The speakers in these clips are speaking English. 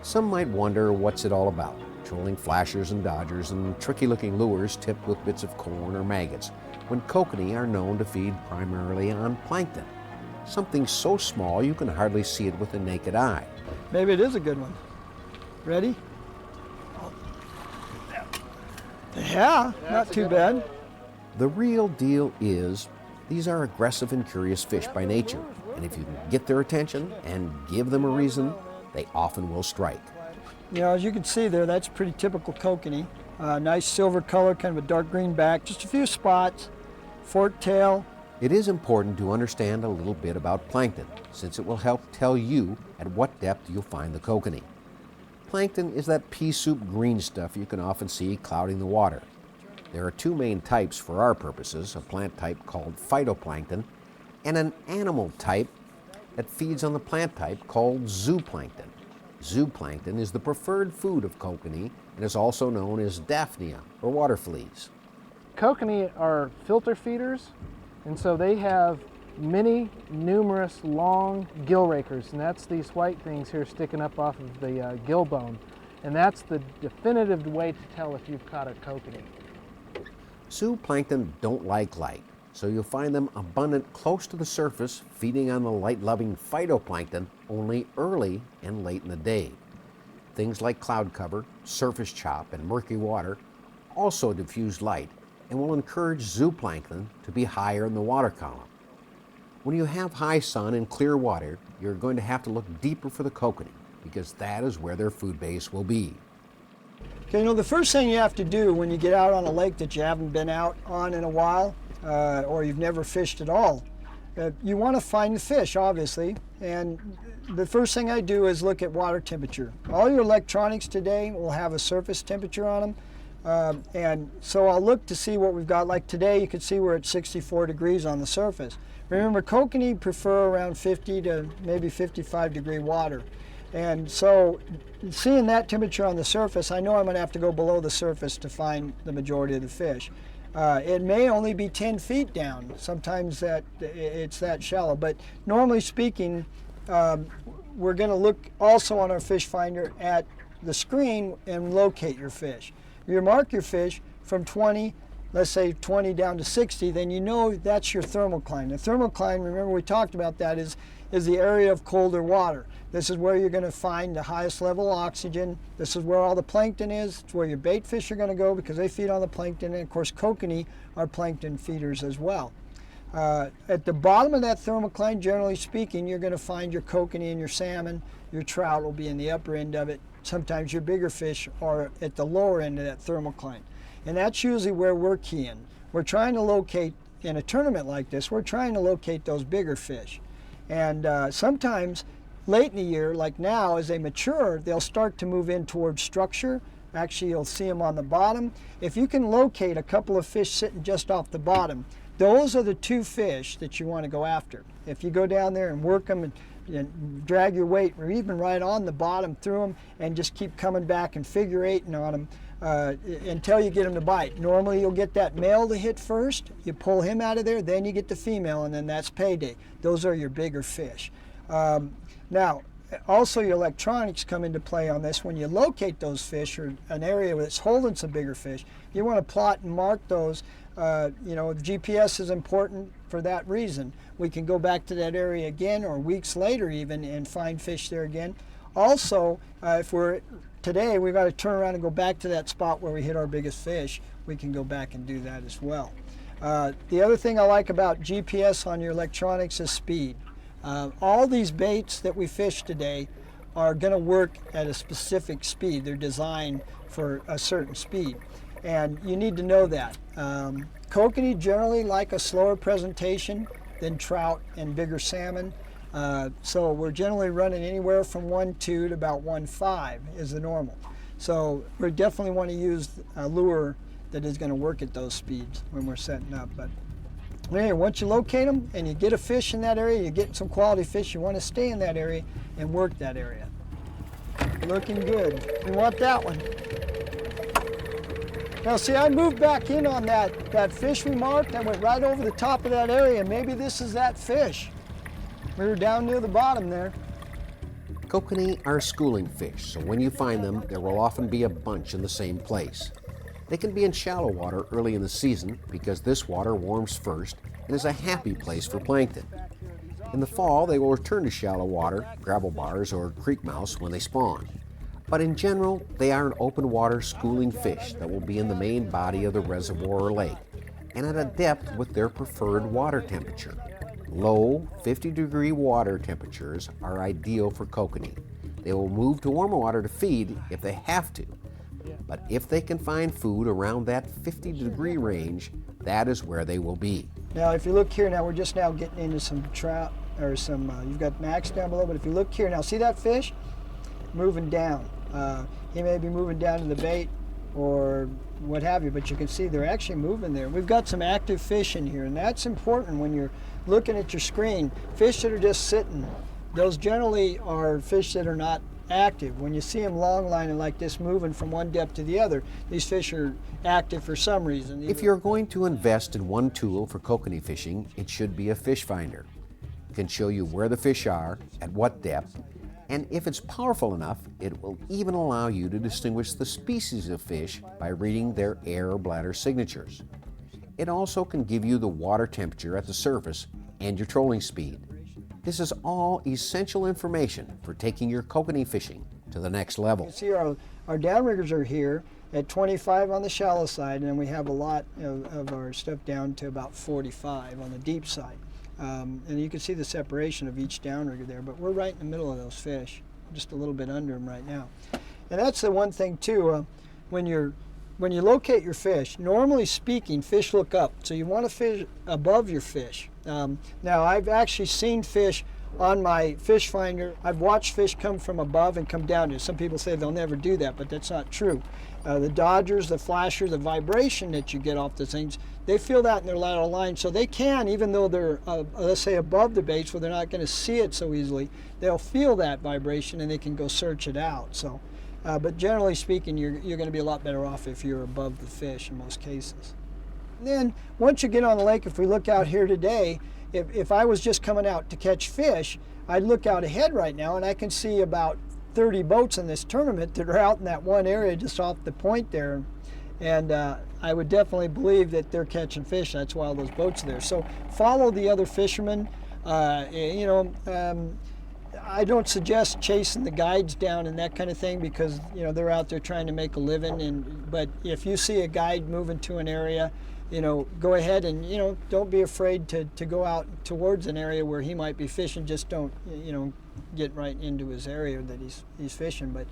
Some might wonder what's it all about, trolling flashers and dodgers and tricky-looking lures tipped with bits of corn or maggots, when kokanee are known to feed primarily on plankton, something so small you can hardly see it with the naked eye. Maybe it is a good one. Ready? Yeah, not too bad. The real deal is, these are aggressive and curious fish by nature, and if you can get their attention and give them a reason, they often will strike. You know, as you can see there, that's pretty typical kokanee. Nice silver color, kind of a dark green back, just a few spots, forked tail. It is important to understand a little bit about plankton, since it will help tell you at what depth you'll find the kokanee. Plankton is that pea soup green stuff you can often see clouding the water. There are two main types for our purposes, a plant type called phytoplankton and an animal type that feeds on the plant type called zooplankton. Zooplankton is the preferred food of kokanee and is also known as daphnia or water fleas. Kokanee are filter feeders, and so they have many numerous long gill rakers, and that's these white things here sticking up off of the gill bone, and that's the definitive way to tell if you've caught a kokanee. Zooplankton don't like light, so you'll find them abundant close to the surface, feeding on the light-loving phytoplankton only early and late in the day. Things like cloud cover, surface chop, and murky water also diffuse light and will encourage zooplankton to be higher in the water column. When you have high sun and clear water, you're going to have to look deeper for the kokanee because that is where their food base will be. Okay, you know, the first thing you have to do when you get out on a lake that you haven't been out on in a while, or you've never fished at all, you want to find the fish, obviously, and the first thing I do is look at water temperature. All your electronics today will have a surface temperature on them, and so I'll look to see what we've got. Like today, you can see we're at 64 degrees on the surface. Remember, kokanee prefer around 50 to maybe 55 degree water. And so seeing that temperature on the surface, I know I'm going to have to go below the surface to find the majority of the fish. It may only be 10 feet down. Sometimes it's that shallow. But normally speaking, we're going to look also on our fish finder at the screen and locate your fish. You mark your fish from 20, let's say 20 down to 60, then you know that's your thermocline. The thermocline, remember we talked about that, is the area of colder water. This is where you're going to find the highest level of oxygen. This is where all the plankton is. It's where your bait fish are going to go because they feed on the plankton. And of course, kokanee are plankton feeders as well. At the bottom of that thermocline, generally speaking, you're going to find your kokanee and your salmon. Your trout will be in the upper end of it. Sometimes your bigger fish are at the lower end of that thermocline. And that's usually where we're keying. We're trying to locate, in a tournament like this, we're trying to locate those bigger fish. And sometimes late in the year, like now, as they mature, they'll start to move in towards structure. Actually, you'll see them on the bottom. If you can locate a couple of fish sitting just off the bottom, those are the two fish that you want to go after. If you go down there and work them and drag your weight, or even right on the bottom through them, and just keep coming back and figure eighting on them, until you get them to bite. Normally you'll get that male to hit first, you pull him out of there, then you get the female, and then that's payday. Those are your bigger fish. Now, also your electronics come into play on this. When you locate those fish or an area that's holding some bigger fish, you want to plot and mark those. You know, GPS is important for that reason. We can go back to that area again or weeks later even and find fish there again. Also, if we're today, we've got to turn around and go back to that spot where we hit our biggest fish. We can go back and do that as well. The other thing I like about GPS on your electronics is speed. All these baits that we fish today are going to work at a specific speed. They're designed for a certain speed, and you need to know that. Kokanee generally like a slower presentation than trout and bigger salmon. So we're generally running anywhere from 1.2 to about 1.5 is the normal. So we definitely want to use a lure that is going to work at those speeds when we're setting up. But anyway, once you locate them and you get a fish in that area, you're getting some quality fish, you want to stay in that area and work that area. Looking good. We want that one. Now see, I moved back in on that fish we marked. I went right over the top of that area. Maybe this is that fish. We were down near the bottom there. Kokanee are schooling fish, so when you find them, there will often be a bunch in the same place. They can be in shallow water early in the season because this water warms first and is a happy place for plankton. In the fall, they will return to shallow water, gravel bars, or creek mouths when they spawn. But in general, they are an open water schooling fish that will be in the main body of the reservoir or lake and at a depth with their preferred water temperature. Low 50-degree water temperatures are ideal for kokanee. They will move to warmer water to feed if they have to, but if they can find food around that 50-degree range, that is where they will be. Now, if you look here now, we're just now getting into some trout, or some, you've got Max down below, but if you look here now, see that fish? Moving down. He may be moving down to the bait or what have you, but you can see they're actually moving there. We've got some active fish in here, and that's important when you're looking at your screen. Fish that are just sitting, those generally are fish that are not active. When you see them long lining like this, moving from one depth to the other, these fish are active for some reason. If you're going to invest in one tool for kokanee fishing, it should be a fish finder. It can show you where the fish are, at what depth, and if it's powerful enough, it will even allow you to distinguish the species of fish by reading their air or bladder signatures. It also can give you the water temperature at the surface and your trolling speed. This is all essential information for taking your kokanee fishing to the next level. You see our downriggers are here at 25 on the shallow side, and then we have a lot of our stuff down to about 45 on the deep side. And you can see the separation of each downrigger there, but we're right in the middle of those fish, just a little bit under them right now. And that's the one thing too, when you locate your fish, normally speaking, fish look up, so you want to fish above your fish. Now, I've actually seen fish on my fish finder. I've watched fish come from above and come down. Some people say they'll never do that, but that's not true. The dodgers, the flashers, the vibration that you get off the things, they feel that in their lateral line, so they can, even though they're, let's say, above the baits where they're not going to see it so easily, they'll feel that vibration and they can go search it out. So, but generally speaking, you're going to be a lot better off if you're above the fish in most cases. And then once you get on the lake, if we look out here today, if I was just coming out to catch fish, I'd look out ahead right now and I can see about 30 boats in this tournament that are out in that one area just off the point there. And I would definitely believe that they're catching fish. That's why all those boats are there. So follow the other fishermen. I don't suggest chasing the guides down and that kind of thing because they're out there trying to make a living. But if you see a guide moving to an area, go ahead and don't be afraid to go out towards an area where he might be fishing. Just don't get right into his area that he's fishing. But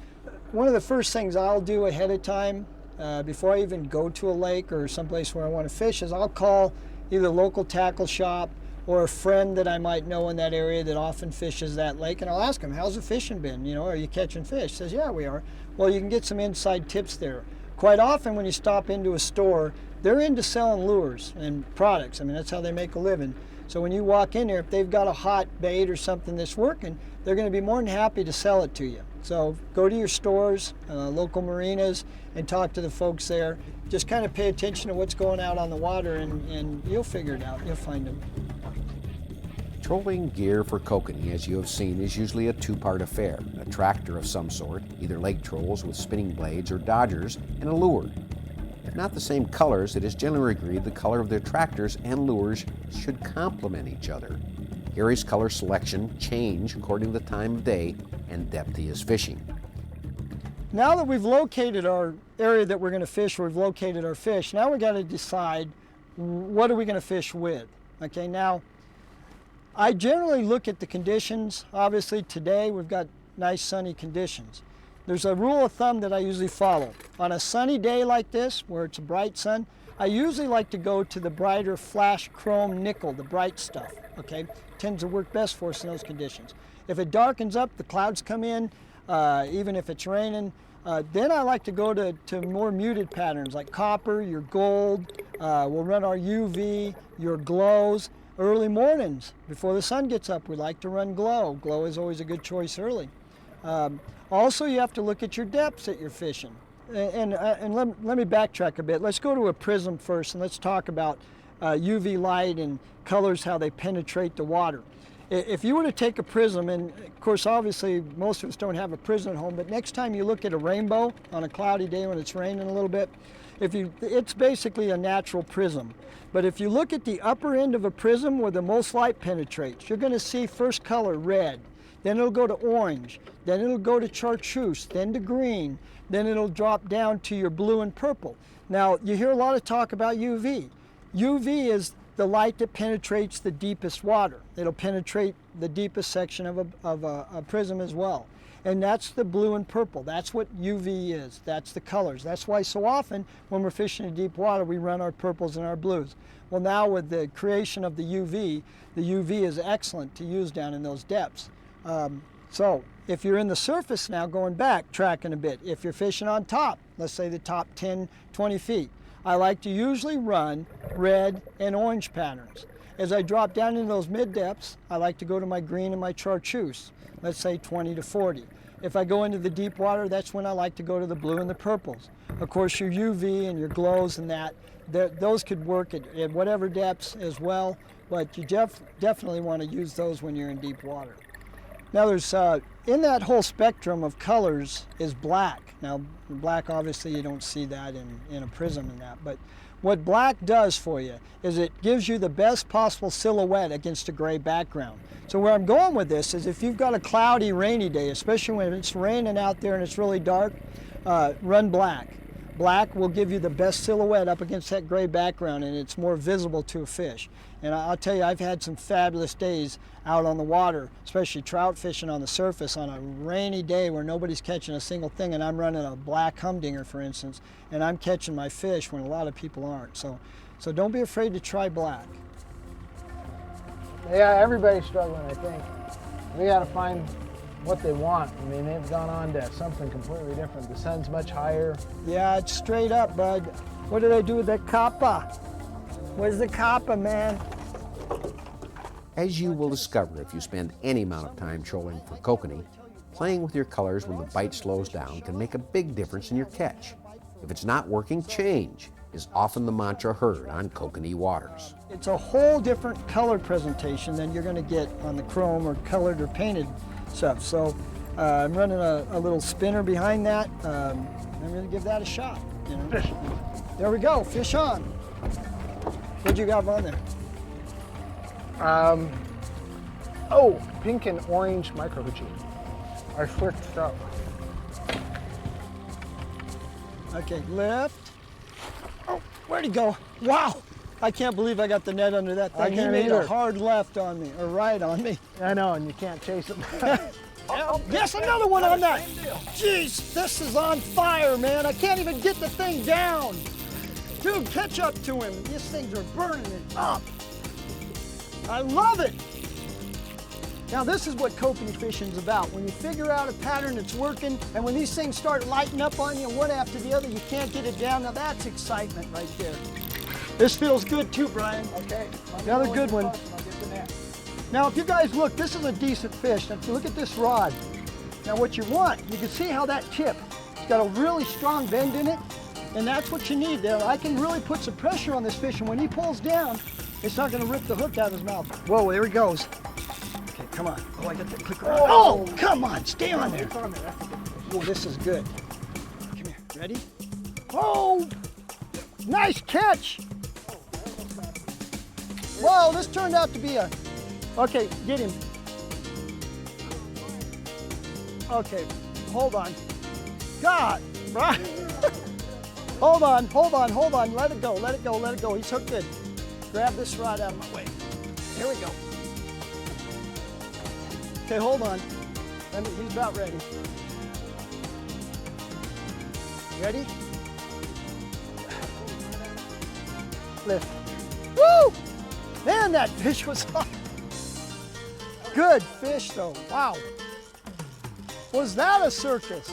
one of the first things I'll do ahead of time before I even go to a lake or someplace where I want to fish is I'll call either a local tackle shop or a friend that I might know in that area that often fishes that lake, and I'll ask him, how's the fishing been? Are you catching fish? He says, yeah, we are. Well, you can get some inside tips there. Quite often when you stop into a store, they're into selling lures and products. I mean, that's how they make a living. So when you walk in there, if they've got a hot bait or something that's working, they're going to be more than happy to sell it to you. So go to your stores, local marinas, and talk to the folks there. Just kind of pay attention to what's going out on the water, and you'll figure it out. You'll find them. Trolling gear for kokanee, as you have seen, is usually a two-part affair. A tractor of some sort, either lake trolls with spinning blades or dodgers, and a lure. If not the same colors, it is generally agreed the color of their tractors and lures should complement each other. Gary's color selection change according to the time of day and depth he is fishing. Now that we've located our area that we're going to fish, we've located our fish, now we've got to decide what are we going to fish with. Okay, now I generally look at the conditions. Obviously today we've got nice sunny conditions. There's a rule of thumb that I usually follow. On a sunny day like this, where it's a bright sun, I usually like to go to the brighter flash chrome nickel, the bright stuff, okay? Tends to work best for us in those conditions. If it darkens up, the clouds come in, even if it's raining, then I like to go to more muted patterns like copper, your gold, we'll run our UV, your glows. Early mornings, before the sun gets up, we like to run glow. Glow is always a good choice early. Also, you have to look at your depths that you're fishing. And let me backtrack a bit. Let's go to a prism first, and let's talk about UV light and colors, how they penetrate the water. If you were to take a prism, and of course obviously most of us don't have a prism at home, but next time you look at a rainbow on a cloudy day when it's raining a little bit, it's basically a natural prism. But if you look at the upper end of a prism where the most light penetrates, you're going to see first color red, then it'll go to orange, then it'll go to chartreuse, then to green, then it'll drop down to your blue and purple. Now you hear a lot of talk about UV. UV is the light that penetrates the deepest water. It'll penetrate the deepest section of a prism as well. And that's the blue and purple. That's what UV is. That's the colors. That's why so often when we're fishing in deep water, we run our purples and our blues. Well, now with the creation of the UV is excellent to use down in those depths. So if you're in the surface now, going back, tracking a bit, if you're fishing on top, let's say the top 10, 20 feet, I like to usually run red and orange patterns. As I drop down into those mid depths, I like to go to my green and my chartreuse, let's say 20 to 40. If I go into the deep water, that's when I like to go to the blue and the purples. Of course, your UV and your glows and that, those could work at whatever depths as well, but you definitely want to use those when you're in deep water. Now there's, in that whole spectrum of colors is black. Now black, obviously you don't see that in a prism and that, but what black does for you is it gives you the best possible silhouette against a gray background. So where I'm going with this is if you've got a cloudy, rainy day, especially when it's raining out there and it's really dark, run black. Black will give you the best silhouette up against that gray background, and it's more visible to a fish. And I'll tell you, I've had some fabulous days out on the water, especially trout fishing on the surface on a rainy day where nobody's catching a single thing, and I'm running a black humdinger, for instance, and I'm catching my fish when a lot of people aren't. So don't be afraid to try black. Yeah, everybody's struggling, I think. We got to find what they want. I mean, they've gone on to something completely different. The sun's much higher. Yeah, it's straight up, bud. What did I do with that copper? Where's the copper, man? As you will discover if you spend any amount of time trolling for kokanee, playing with your colors when the bite slows down can make a big difference in your catch. If it's not working, change is often the mantra heard on kokanee waters. It's a whole different color presentation than you're going to get on the chrome or colored or painted stuff. So I'm running a little spinner behind that. I'm going to give that a shot. You know? There we go, fish on. What'd you got on there? Oh, pink and orange microfiche. Our first trout. Okay, lift. Oh, where'd he go? Wow, I can't believe I got the net under that thing. He made a hard left on me, or right on me. I know, and you can't chase him. Yes, another one on that. Jeez, this is on fire, man. I can't even get the thing down. Dude, catch up to him. These things are burning it up. I love it. Now this is what kokanee fishing's about. When you figure out a pattern that's working, and when these things start lighting up on you one after the other, you can't get it down. Now that's excitement right there. This feels good too, Brian. Okay. Another good one. Now if you guys look, this is a decent fish. Now if you look at this rod, now what you want, you can see how that tip, it's got a really strong bend in it, and that's what you need there. I can really put some pressure on this fish, and when he pulls down, it's not going to rip the hook out of his mouth. Whoa, there he goes. Okay, come on. Oh, I got that clicker on. Oh, come on, stay on there. Oh, this is good. Come here, ready? Oh, nice catch. Whoa, this turned out to be a, okay, get him. Okay, hold on. God, Brian. Hold on, let it go. He's hooked good. Grab this rod out of my way. Here we go. Okay, hold on. He's about ready. Ready? Lift. Woo! Man, that fish was hot. Good fish though, wow. Was that a circus?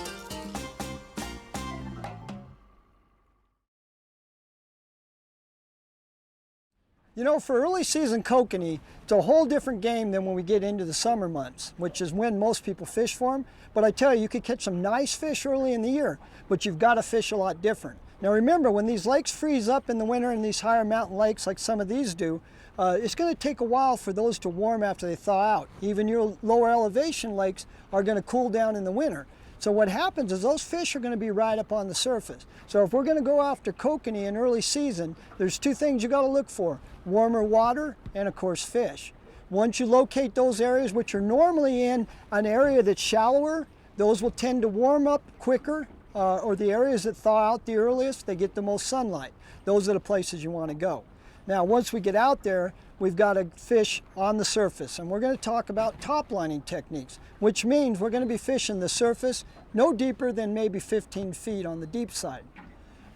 You know, for early season kokanee, it's a whole different game than when we get into the summer months, which is when most people fish for them. But I tell you, you could catch some nice fish early in the year, but you've got to fish a lot different. Now remember, when these lakes freeze up in the winter in these higher mountain lakes like some of these do, it's going to take a while for those to warm after they thaw out. Even your lower elevation lakes are going to cool down in the winter. So what happens is those fish are going to be right up on the surface. So if we're going to go after kokanee in early season, there's two things you got to look for: warmer water and of course fish. Once you locate those areas which are normally in an area that's shallower, those will tend to warm up quicker, or the areas that thaw out the earliest, they get the most sunlight. Those are the places you want to go. Now once we get out there, we've got to fish on the surface, and we're going to talk about top lining techniques, which means we're going to be fishing the surface no deeper than maybe 15 feet on the deep side.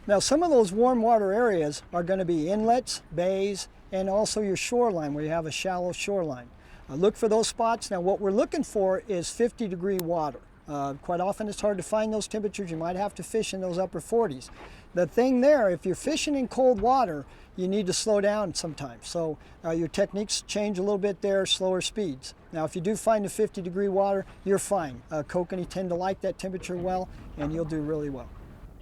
Now some of those warm water areas are going to be inlets, bays, and also your shoreline where you have a shallow shoreline. Look for those spots. Now what we're looking for is 50-degree water. Quite often it's hard to find those temperatures. You might have to fish in those upper 40s. The thing there, if you're fishing in cold water, you need to slow down sometimes. So your techniques change a little bit there, slower speeds. Now if you do find the 50-degree water, you're fine. Kokanee tend to like that temperature well, and you'll do really well.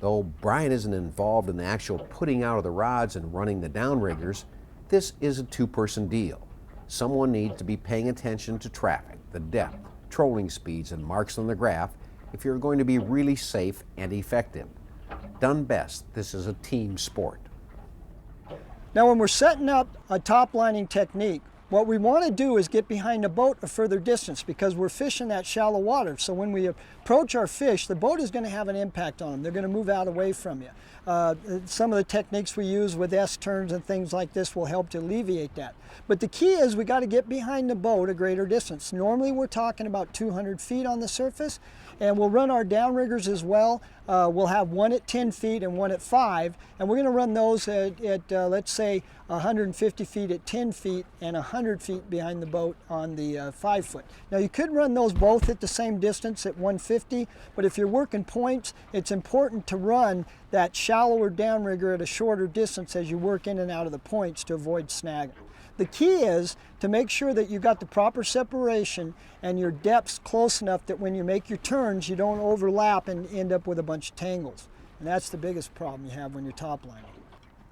Though Brian isn't involved in the actual putting out of the rods and running the downriggers, this is a two-person deal. Someone needs to be paying attention to traffic, the depth, trolling speeds, and marks on the graph if you're going to be really safe and effective. Done best, this is a team sport. Now when we're setting up a top lining technique, what we want to do is get behind the boat a further distance because we're fishing that shallow water. So when we approach our fish, the boat is going to have an impact on them. They're going to move out away from you. Some of the techniques we use with S-turns and things like this will help to alleviate that. But the key is we got to get behind the boat a greater distance. Normally we're talking about 200 feet on the surface, and we'll run our downriggers as well. We'll have one at 10 feet and one at 5, and we're going to run those at let's say 150 feet at 10 feet and 100 feet behind the boat on the 5 foot. Now you could run those both at the same distance at 150, but if you're working points, it's important to run that shallower downrigger at a shorter distance as you work in and out of the points to avoid snagging. The key is to make sure that you got the proper separation and your depth's close enough that when you make your turns, you don't overlap and end up with a bunch of tangles. And that's the biggest problem you have when you're top lining.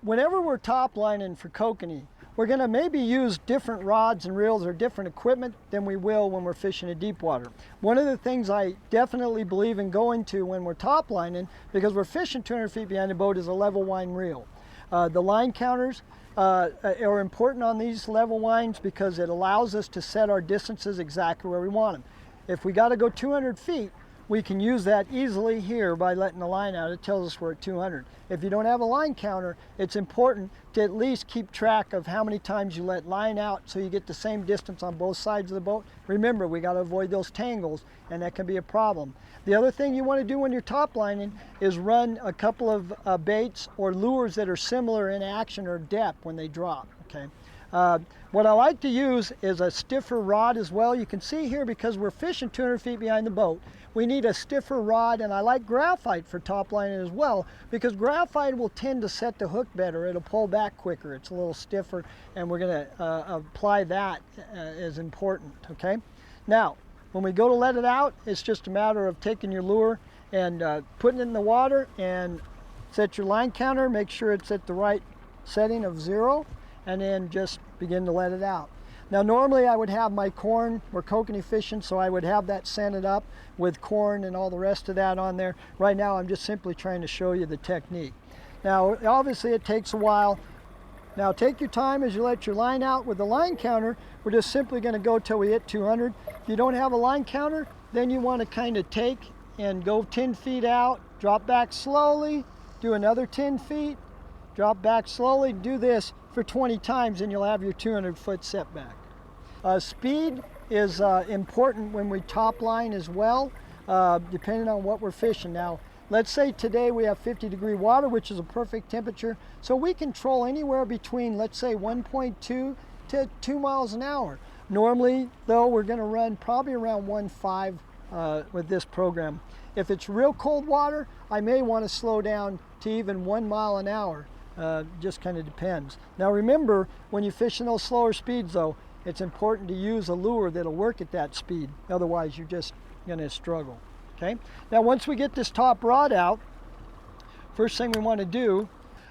Whenever we're top lining for kokanee, we're going to maybe use different rods and reels or different equipment than we will when we're fishing in deep water. One of the things I definitely believe in going to when we're top lining, because we're fishing 200 feet behind the boat, is a level line reel. The line counters are important on these level lines because it allows us to set our distances exactly where we want them. If we got to go 200 feet, we can use that easily here by letting the line out. It tells us we're at 200. If you don't have a line counter, it's important to at least keep track of how many times you let line out so you get the same distance on both sides of the boat. Remember, we got to avoid those tangles, and that can be a problem. The other thing you want to do when you're top lining is run a couple of baits or lures that are similar in action or depth when they drop. Okay. What I like to use is a stiffer rod as well. You can see here, because we're fishing 200 feet behind the boat, we need a stiffer rod, and I like graphite for top lining as well, because graphite will tend to set the hook better. It'll pull back quicker. It's a little stiffer, and we're going to apply that as important, okay? Now, when we go to let it out, it's just a matter of taking your lure and putting it in the water and set your line counter, make sure it's at the right setting of 0, and then just begin to let it out. Now normally I would have my corn, we're kokanee fishing, so I would have that scented up with corn and all the rest of that on there. Right now I'm just simply trying to show you the technique. Now obviously it takes a while. Now take your time as you let your line out. With the line counter, we're just simply going to go till we hit 200. If you don't have a line counter, then you want to kind of take and go 10 feet out, drop back slowly, do another 10 feet, drop back slowly, do this for 20 times and you'll have your 200-foot setback. Speed is important when we top line as well, depending on what we're fishing. Now, let's say today we have 50-degree water, which is a perfect temperature, so we can troll anywhere between, let's say, 1.2 to 2 miles an hour. Normally, though, we're going to run probably around 1.5 with this program. If it's real cold water, I may want to slow down to even 1 mile an hour. Just kind of depends. Now remember, when you fish in those slower speeds though, it's important to use a lure that'll work at that speed. Otherwise you're just going to struggle. Okay. Now once we get this top rod out, first thing we want to do,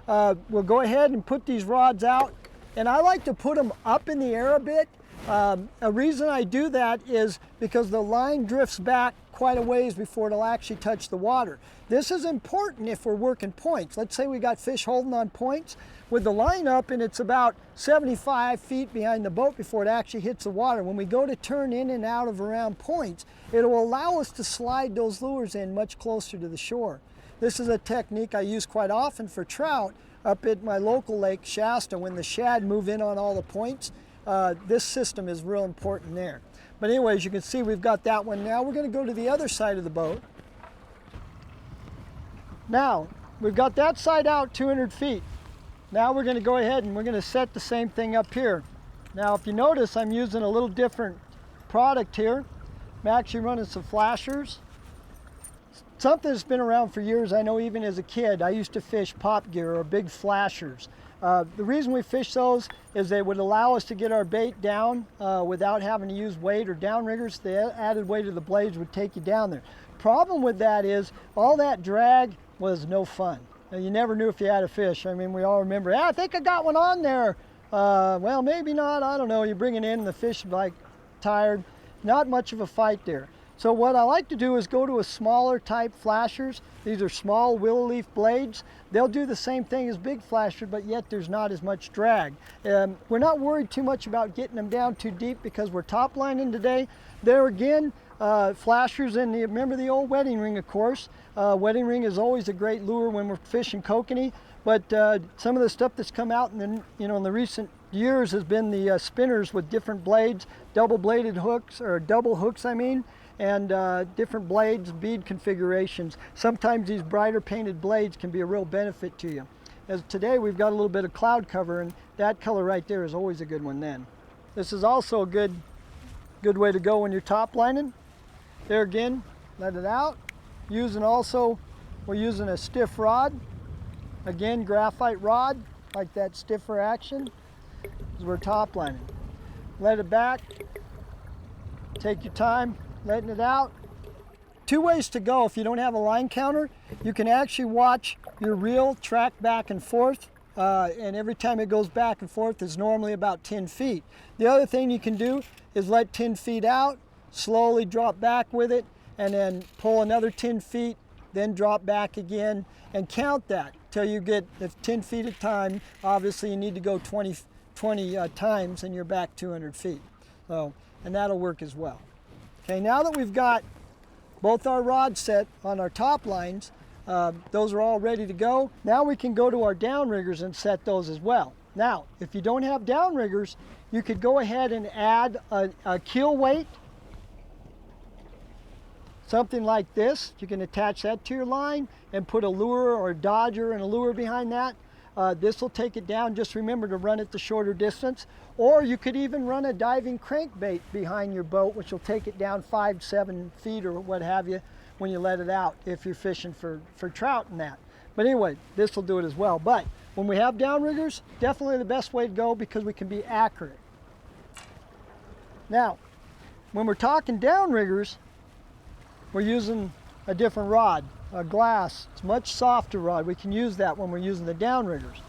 we'll go ahead and put these rods out. And I like to put them up in the air a bit. A reason I do that is because the line drifts back quite a ways before it'll actually touch the water. This is important if we're working points. Let's say we got fish holding on points. With the line up and it's about 75 feet behind the boat before it actually hits the water, when we go to turn in and out of around points, it will allow us to slide those lures in much closer to the shore. This is a technique I use quite often for trout up at my local lake, Shasta. When the shad move in on all the points, this system is real important there. But anyways, you can see we've got that one. Now we're going to go to the other side of the boat. Now, we've got that side out 200 feet. Now we're going to go ahead and we're going to set the same thing up here. Now, if you notice, I'm using a little different product here. I'm actually running some flashers. Something that's been around for years. I know even as a kid, I used to fish pop gear or big flashers. The reason we fish those is they would allow us to get our bait down without having to use weight or downriggers. The added weight of the blades would take you down there. Problem with that is all that drag was no fun. You never knew if you had a fish. I mean, we all remember, I think I got one on there. Well, maybe not, I don't know. You bring it in and the fish is like tired. Not much of a fight there. So what I like to do is go to a smaller type flashers. These are small willow leaf blades. They'll do the same thing as big flashers, but yet there's not as much drag. We're not worried too much about getting them down too deep because we're top lining today. There again, flashers in the, remember the old wedding ring, of course. Wedding ring is always a great lure when we're fishing kokanee, but some of the stuff that's come out in the, in the recent years has been the spinners with different blades, double bladed hooks, or double hooks I mean, and different blades, bead configurations. Sometimes these brighter painted blades can be a real benefit to you. As today we've got a little bit of cloud cover, and that color right there is always a good one then. This is also a good way to go when you're top lining. There again, let it out. We're using a stiff rod. Again, graphite rod, like that stiffer action, as we're top lining. Let it back, take your time, letting it out. Two ways to go. If you don't have a line counter, you can actually watch your reel track back and forth, and every time it goes back and forth is normally about 10 feet. The other thing you can do is let 10 feet out, slowly drop back with it, and then pull another 10 feet, then drop back again, and count that till you get 10 feet at a time. Obviously you need to go 20 times and you're back 200 feet. So, and that'll work as well. Okay, now that we've got both our rods set on our top lines, those are all ready to go. Now we can go to our downriggers and set those as well. Now, if you don't have downriggers, you could go ahead and add a keel weight, something like this. You can attach that to your line and put a lure or a dodger and a lure behind that. This will take it down. Just remember to run it the shorter distance. Or you could even run a diving crankbait behind your boat, which will take it down 5-7 feet or what have you when you let it out if you're fishing for trout and that. But anyway, this will do it as well. But when we have downriggers, definitely the best way to go because we can be accurate. Now, when we're talking downriggers, we're using a different rod, a glass. It's a much softer rod. We can use that when we're using the downriggers.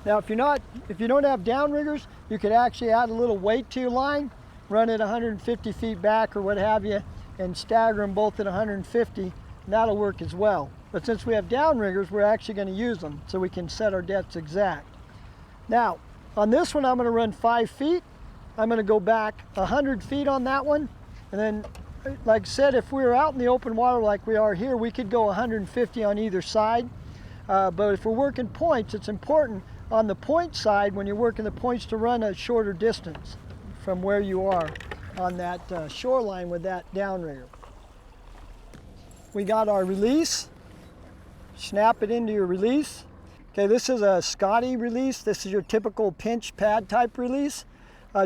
Now, if you don't have downriggers, you could actually add a little weight to your line, run it 150 feet back or what have you, and stagger them both at 150, and that'll work as well. But since we have downriggers, we're actually going to use them so we can set our depths exact. Now, on this one, I'm going to run 5 feet. I'm going to go back 100 feet on that one, and then like I said, if we were out in the open water like we are here, we could go 150 on either side. But if we're working points, it's important on the point side, when you're working the points, to run a shorter distance from where you are on that shoreline with that downrigger. We got our release. Snap it into your release. Okay, this is a Scotty release. This is your typical pinch pad type release.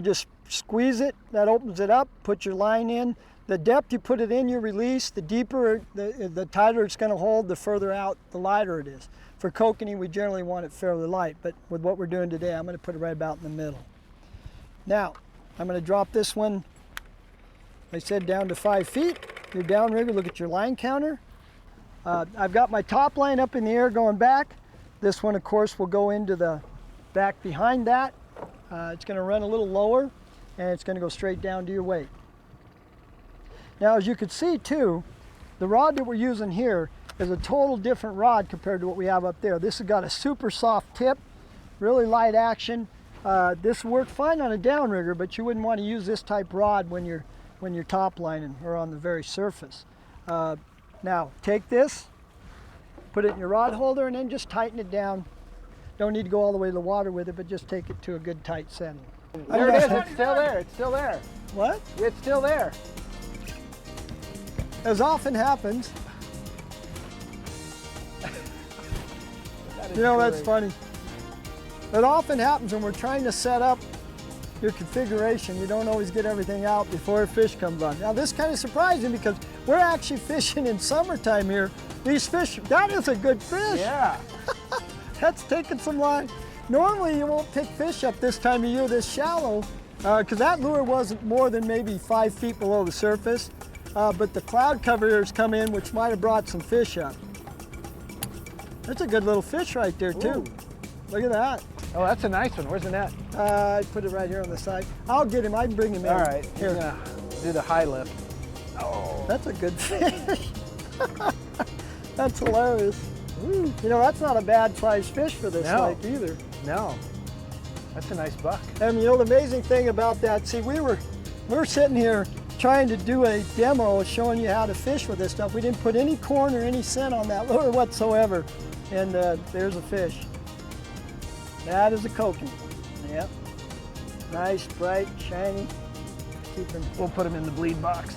Just squeeze it, that opens it up, put your line in. The depth you put it in your release, the deeper, the tighter it's going to hold, the further out, the lighter it is. For kokanee, we generally want it fairly light, but with what we're doing today, I'm going to put it right about in the middle. Now, I'm going to drop this one, like I said, down to 5 feet. Your downrigger, look at your line counter. I've got my top line up in the air going back. This one, of course, will go into the back behind that. It's going to run a little lower, and it's going to go straight down to your weight. Now, as you can see too, the rod that we're using here is a total different rod compared to what we have up there. This has got a super soft tip, really light action. This worked fine on a downrigger, but you wouldn't want to use this type rod when you're top lining or on the very surface. Now, take this, put it in your rod holder, and then just tighten it down. Don't need to go all the way to the water with it, but just take it to a good tight setting. There it is, it's still there, it's still there. What? It's still there. As often happens. You know, that's funny. It often happens when we're trying to set up your configuration. You don't always get everything out before a fish comes on. Now, this is kind of surprising because we're actually fishing in summertime here. These fish, that is a good fish. Yeah. That's taking some line. Normally, you won't pick fish up this time of year this shallow because that lure wasn't more than maybe 5 feet below the surface. But the cloud coverers come in, which might have brought some fish up. That's a good little fish right there, too. Ooh. Look at that. Oh, that's a nice one. Where's the net? I put it right here on the side. I'll get him. I can bring him in. All right, Here. you're gonna do the high lift. Oh, that's a good fish. That's hilarious. Ooh. You know, that's not a bad sized fish for this lake either. No, that's a nice buck. And you know, the amazing thing about that, see, we're sitting here trying to do a demo showing you how to fish with this stuff. We didn't put any corn or any scent on that lure whatsoever. And there's a fish. That is a kokanee. Yep. Nice, bright, shiny. Keep him. We'll put him in the bleed box.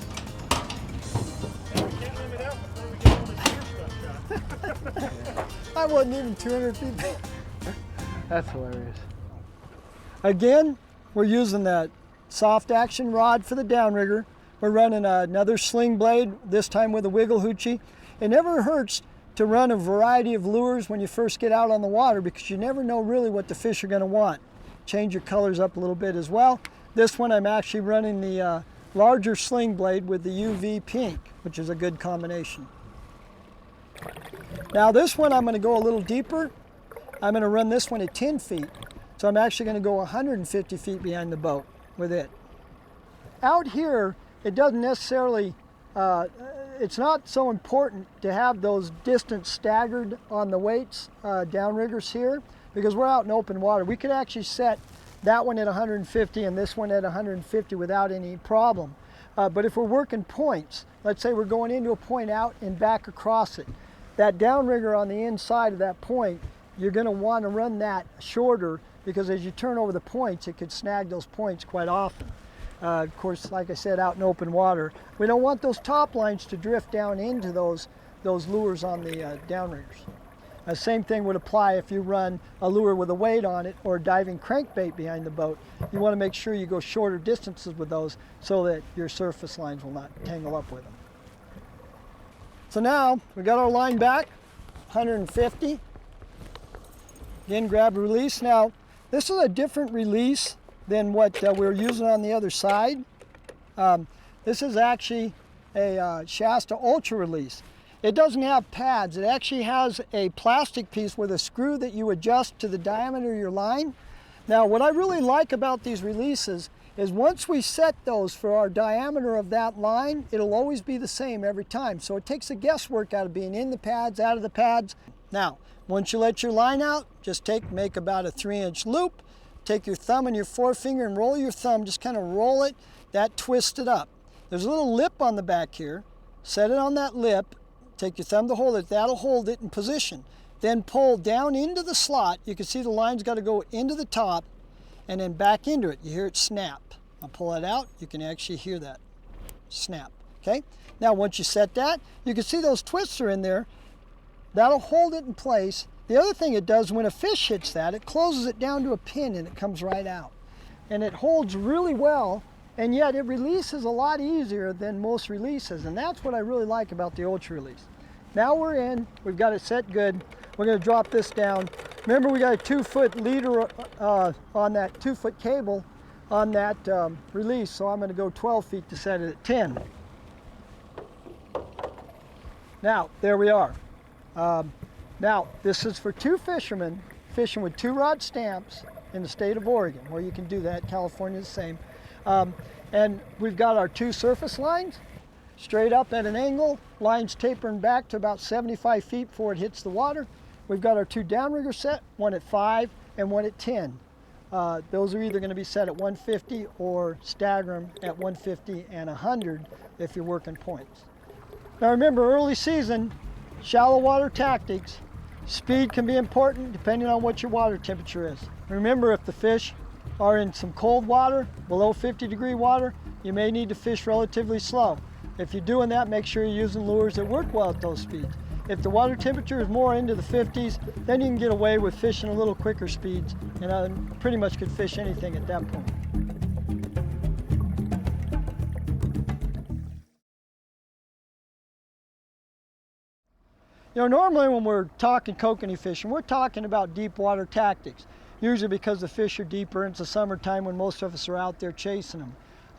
I wasn't even 200 feet back. That's hilarious. Again, we're using that soft action rod for the downrigger. We're running another sling blade, this time with a wiggle hoochie. It never hurts to run a variety of lures when you first get out on the water because you never know really what the fish are going to want. Change your colors up a little bit as well. This one I'm actually running the larger sling blade with the UV pink, which is a good combination. Now this one I'm going to go a little deeper. I'm going to run this one at 10 feet. So I'm actually going to go 150 feet behind the boat with it. Out here, it doesn't necessarily, it's not so important to have those distance staggered on the weights, downriggers here, because we're out in open water. We could actually set that one at 150 and this one at 150 without any problem. But if we're working points, let's say we're going into a point out and back across it, that downrigger on the inside of that point, you're going to want to run that shorter because as you turn over the points, it could snag those points quite often. Of course, like I said, out in open water, we don't want those top lines to drift down into those lures on the downriggers. The same thing would apply if you run a lure with a weight on it or a diving crankbait behind the boat. You want to make sure you go shorter distances with those so that your surface lines will not tangle up with them. So now we got our line back, 150. Again, grab release. Now, this is a different release than what we were using on the other side. This is actually a Shasta Ultra release. It doesn't have pads. It actually has a plastic piece with a screw that you adjust to the diameter of your line. Now, what I really like about these releases is once we set those for our diameter of that line, it'll always be the same every time. So it takes the guesswork out of being in the pads, out of the pads. Now, once you let your line out, just make about a 3-inch loop. Take your thumb and your forefinger and roll your thumb, just kind of roll it, that twist it up. There's a little lip on the back here. Set it on that lip, take your thumb to hold it, that'll hold it in position. Then pull down into the slot. You can see the line's got to go into the top and then back into it. You hear it snap. I'll pull it out, you can actually hear that snap, okay? Now once you set that, you can see those twists are in there. That'll hold it in place. The other thing it does when a fish hits that, it closes it down to a pin and it comes right out. And it holds really well, and yet it releases a lot easier than most releases, and that's what I really like about the Ultra release. Now we're in, we've got it set good. We're gonna drop this down. Remember, we got a 2-foot leader on that 2-foot cable on that release, so I'm gonna go 12 feet to set it at 10. Now, there we are. Now, this is for two fishermen fishing with 2-rod stamps in the state of Oregon, where you can do that. California is the same. And we've got our 2 surface lines, straight up at an angle, lines tapering back to about 75 feet before it hits the water. We've got our 2 downrigger set, one at 5 and one at 10. Those are either going to be set at 150 or stagger them at 150 and 100 if you're working points. Now remember, early season, shallow water tactics, speed can be important depending on what your water temperature is. Remember, if the fish are in some cold water, below 50-degree water, you may need to fish relatively slow. If you're doing that, make sure you're using lures that work well at those speeds. If the water temperature is more into the 50s, then you can get away with fishing a little quicker speeds, and pretty much could fish anything at that point. You know, normally when we're talking kokanee fishing, we're talking about deep water tactics, usually because the fish are deeper. It's the summertime when most of us are out there chasing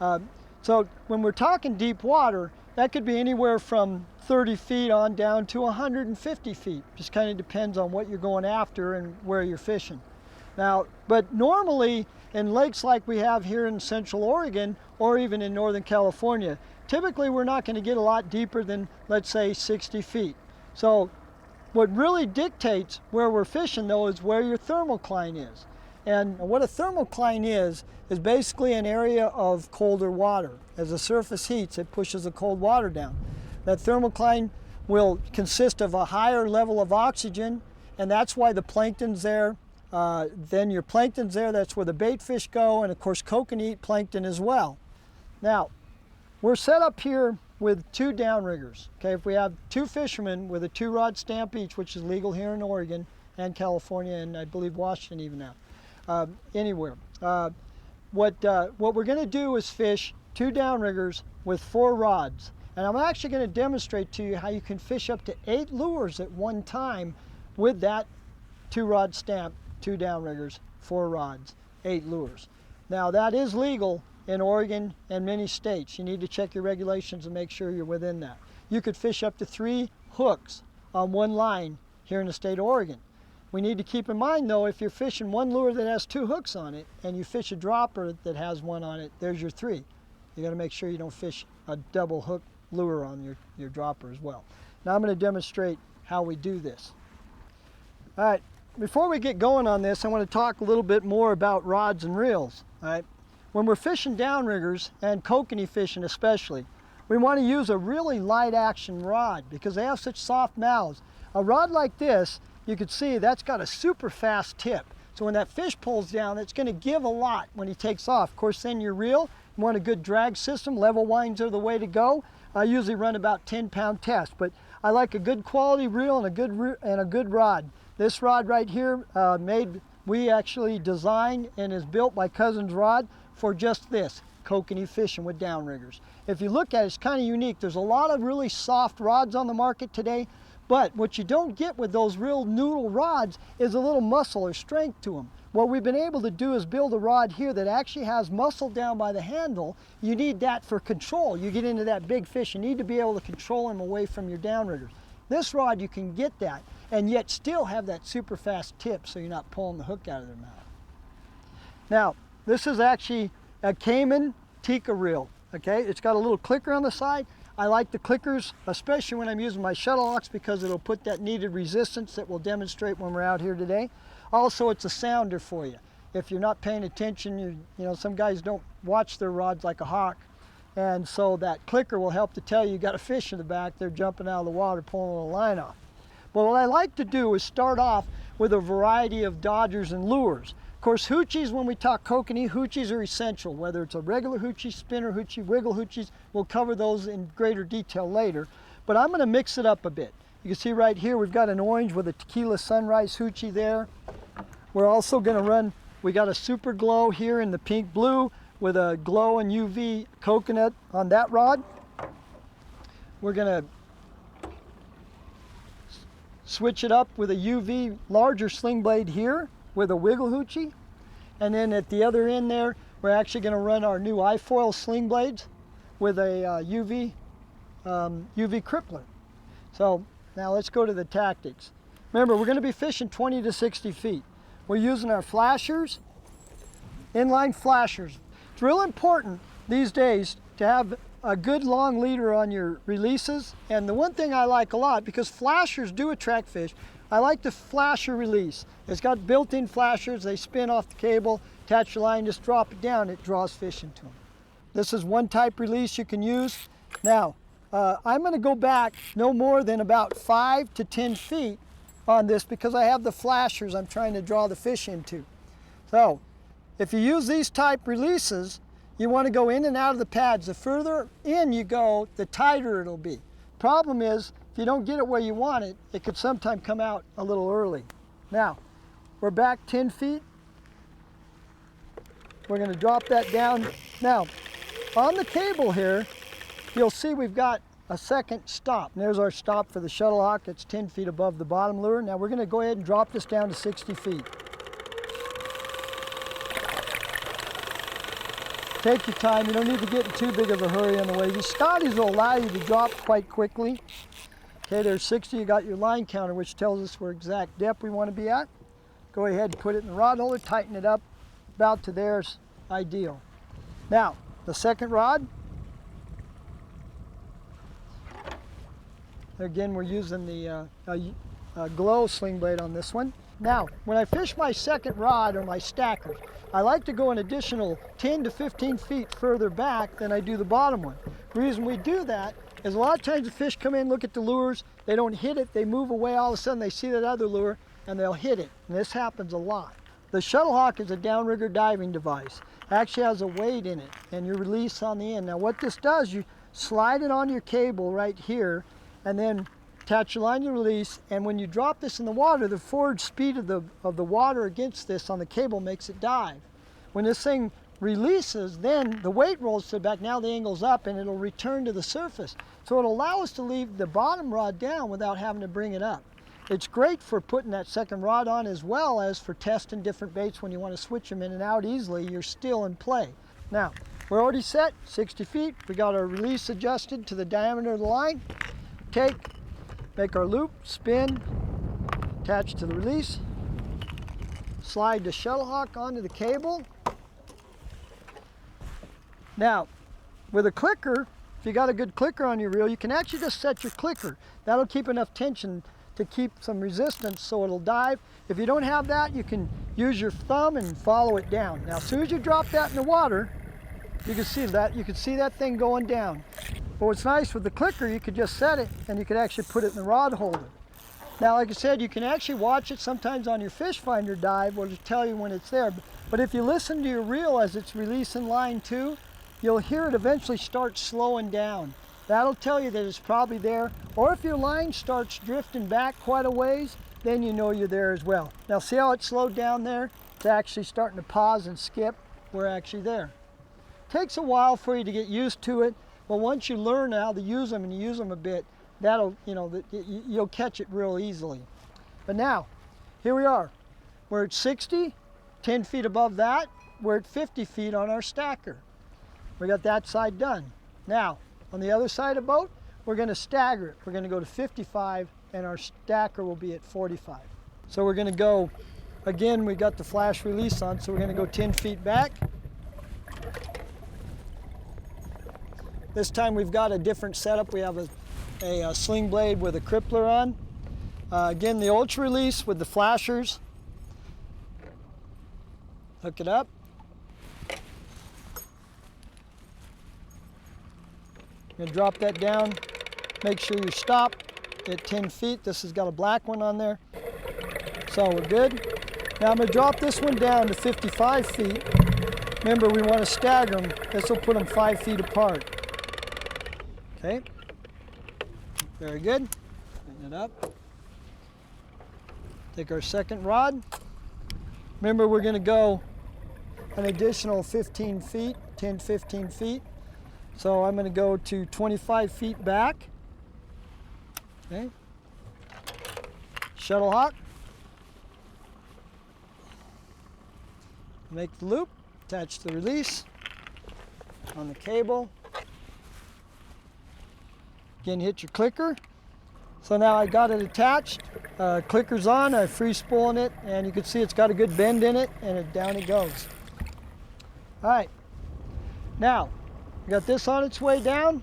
them. So when we're talking deep water, that could be anywhere from 30 feet on down to 150 feet. Just kind of depends on what you're going after and where you're fishing. Now, but normally in lakes like we have here in Central Oregon or even in Northern California, typically we're not going to get a lot deeper than, let's say, 60 feet. So what really dictates where we're fishing, though, is where your thermocline is. And what a thermocline is basically an area of colder water. As the surface heats, it pushes the cold water down. That thermocline will consist of a higher level of oxygen, and that's why the plankton's there. Then your plankton's there, that's where the bait fish go, and of course kokanee eat plankton as well. Now, we're set up here with 2 downriggers. Okay, if we have 2 fishermen with a 2-rod stamp each, which is legal here in Oregon and California, and I believe Washington even now, anywhere. What we're going to do is fish 2 downriggers with 4 rods. And I'm actually going to demonstrate to you how you can fish up to 8 lures at one time with that 2-rod stamp, 2 downriggers, 4 rods, 8 lures. Now that is legal in Oregon and many states. You need to check your regulations and make sure you're within that. You could fish up to 3 hooks on one line here in the state of Oregon. We need to keep in mind, though, if you're fishing one lure that has 2 hooks on it and you fish a dropper that has 1 on it, there's your 3. You got to make sure you don't fish a double hook lure on your dropper as well. Now I'm going to demonstrate how we do this. All right, before we get going on this, I want to talk a little bit more about rods and reels. All right, when we're fishing downriggers and kokanee fishing especially, we want to use a really light action rod because they have such soft mouths. A rod like this, you can see that's got a super fast tip. So when that fish pulls down, it's going to give a lot when he takes off. Of course, then your reel, you want a good drag system. Level winds are the way to go. I usually run about 10-pound test, but I like a good quality reel and a good rod. This rod right here, we actually designed and is built by Cousin's Rod for just this, kokanee fishing with downriggers. If you look at it, it's kind of unique. There's a lot of really soft rods on the market today, but what you don't get with those real noodle rods is a little muscle or strength to them. What we've been able to do is build a rod here that actually has muscle down by the handle. You need that for control. You get into that big fish, you need to be able to control them away from your downriggers. This rod, you can get that and yet still have that super fast tip so you're not pulling the hook out of their mouth. Now, this is actually a Cayman Tikka reel. Okay, it's got a little clicker on the side. I like the clickers, especially when I'm using my shuttle locks, because it'll put that needed resistance that we'll demonstrate when we're out here today. Also, it's a sounder for you. If you're not paying attention, you know, some guys don't watch their rods like a hawk, and so that clicker will help to tell you got a fish in the back. They're jumping out of the water, pulling a line off. But what I like to do is start off with a variety of dodgers and lures. Of course, hoochies, when we talk kokanee, hoochies are essential. Whether it's a regular hoochie, spinner hoochie, wiggle hoochies, we'll cover those in greater detail later. But I'm going to mix it up a bit. You can see right here we've got an orange with a tequila sunrise hoochie there. We're also going to run, we got a super glow here in the pink blue with a glow and UV coconut on that rod. We're going to switch it up with a UV larger sling blade here with a wiggle hoochie. And then at the other end there, we're actually going to run our new iFoil sling blades with a UV crippler. So now let's go to the tactics. Remember, we're going to be fishing 20 to 60 feet. We're using our flashers, inline flashers. It's real important these days to have a good long leader on your releases. And the one thing I like a lot, because flashers do attract fish, I like the flasher release. It's got built-in flashers. They spin off the cable, attach your line, just drop it down. It draws fish into them. This is one type release you can use. Now, I'm going to go back no more than about 5 to 10 feet on this because I have the flashers I'm trying to draw the fish into. So, if you use these type releases, you want to go in and out of the pads. The further in you go, the tighter it'll be. Problem is, if you don't get it where you want it, it could sometimes come out a little early. Now, we're back 10 feet. We're going to drop that down. Now, on the cable here, you'll see we've got a second stop. And there's our stop for the shuttle hawk. It's 10 feet above the bottom lure. Now we're going to go ahead and drop this down to 60 feet. Take your time. You don't need to get in too big of a hurry on the way. These Scotties will allow you to drop quite quickly. Okay, there's 60. You got your line counter, which tells us where exact depth we want to be at. Go ahead and put it in the rod holder, tighten it up. About to there's ideal. Now, the second rod. Again, we're using the glow sling blade on this one. Now, when I fish my second rod or my stackers, I like to go an additional 10 to 15 feet further back than I do the bottom one. The reason we do that is a lot of times the fish come in, look at the lures, they don't hit it, they move away, all of a sudden they see that other lure and they'll hit it. And this happens a lot. The shuttle hawk is a downrigger diving device. It actually has a weight in it and you release on the end. Now what this does, you slide it on your cable right here and then attach your line to release, and when you drop this in the water, the forward speed of the water against this on the cable makes it dive. When this thing releases, then the weight rolls to the back, now the angle's up and it'll return to the surface. So it'll allow us to leave the bottom rod down without having to bring it up. It's great for putting that second rod on as well as for testing different baits when you want to switch them in and out easily, you're still in play. Now, we're already set, 60 feet. We got our release adjusted to the diameter of the line. Take, make our loop, spin, attach to the release, slide the shuttle hawk onto the cable. Now, with a clicker, if you got a good clicker on your reel, you can actually just set your clicker. That'll keep enough tension to keep some resistance so it'll dive. If you don't have that, you can use your thumb and follow it down. Now, as soon as you drop that in the water, you can see that thing going down. But what's nice with the clicker, you could just set it and you could actually put it in the rod holder. Now, like I said, you can actually watch it sometimes on your fish finder dive or to tell you when it's there. But if you listen to your reel as it's releasing line 2, you'll hear it eventually start slowing down. That'll tell you that it's probably there. Or if your line starts drifting back quite a ways, then you know you're there as well. Now see how it slowed down there? It's actually starting to pause and skip. We're actually there. Takes a while for you to get used to it. But once you learn how to use them and you use them a bit, that'll, you'll catch it real easily. But now, here we are. We're at 60, 10 feet above that. We're at 50 feet on our stacker. We got that side done. Now, on the other side of the boat, we're going to stagger it. We're going to go to 55 and our stacker will be at 45. So we're going to go, again, we got the flash release on, so we're going to go 10 feet back. This time we've got a different setup. We have a sling blade with a crippler on. Again, the ultra release with the flashers. Hook it up. You're gonna drop that down. Make sure you stop at 10 feet. This has got a black one on there. So we're good. Now I'm gonna drop this one down to 55 feet. Remember, we want to stagger them. This will put them 5 feet apart. Okay, very good. Tighten it up. Take our second rod. Remember, we're going to go an additional 15 feet, 10, 15 feet. So I'm going to go to 25 feet back. Okay. Shuttle hawk. Make the loop, attach the release on the cable. Again, hit your clicker, So now I got it attached, clicker's on, I'm free spooling it, and you can see it's got a good bend in it, and down it goes. All right, now, we got this on its way down.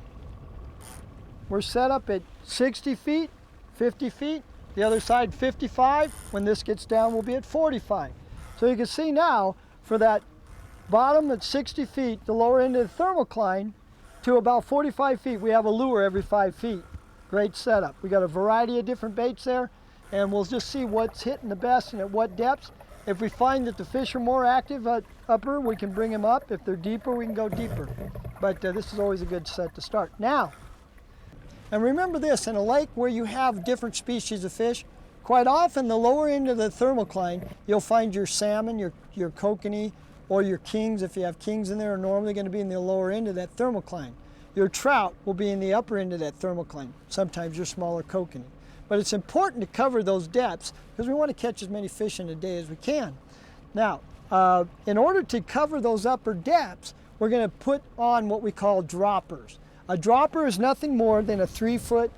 We're set up at 60 feet, 50 feet, the other side 55. When this gets down, we'll be at 45. So you can see now, for that bottom at 60 feet, the lower end of the thermocline, to about 45 feet, we have a lure every 5 feet. Great setup. We got a variety of different baits there, and we'll just see what's hitting the best and at what depths. If we find that the fish are more active at upper, we can bring them up. If they're deeper, we can go deeper. But this is always a good set to start. Now, and remember this, in a lake where you have different species of fish, quite often the lower end of the thermocline, you'll find your salmon, your kokanee, or your kings. If you have kings in there, are normally going to be in the lower end of that thermocline. Your trout will be in the upper end of that thermocline, sometimes your smaller kokanee. But it's important to cover those depths because we want to catch as many fish in a day as we can. Now, in order to cover those upper depths, we're going to put on what we call droppers. A dropper is nothing more than a 3 foot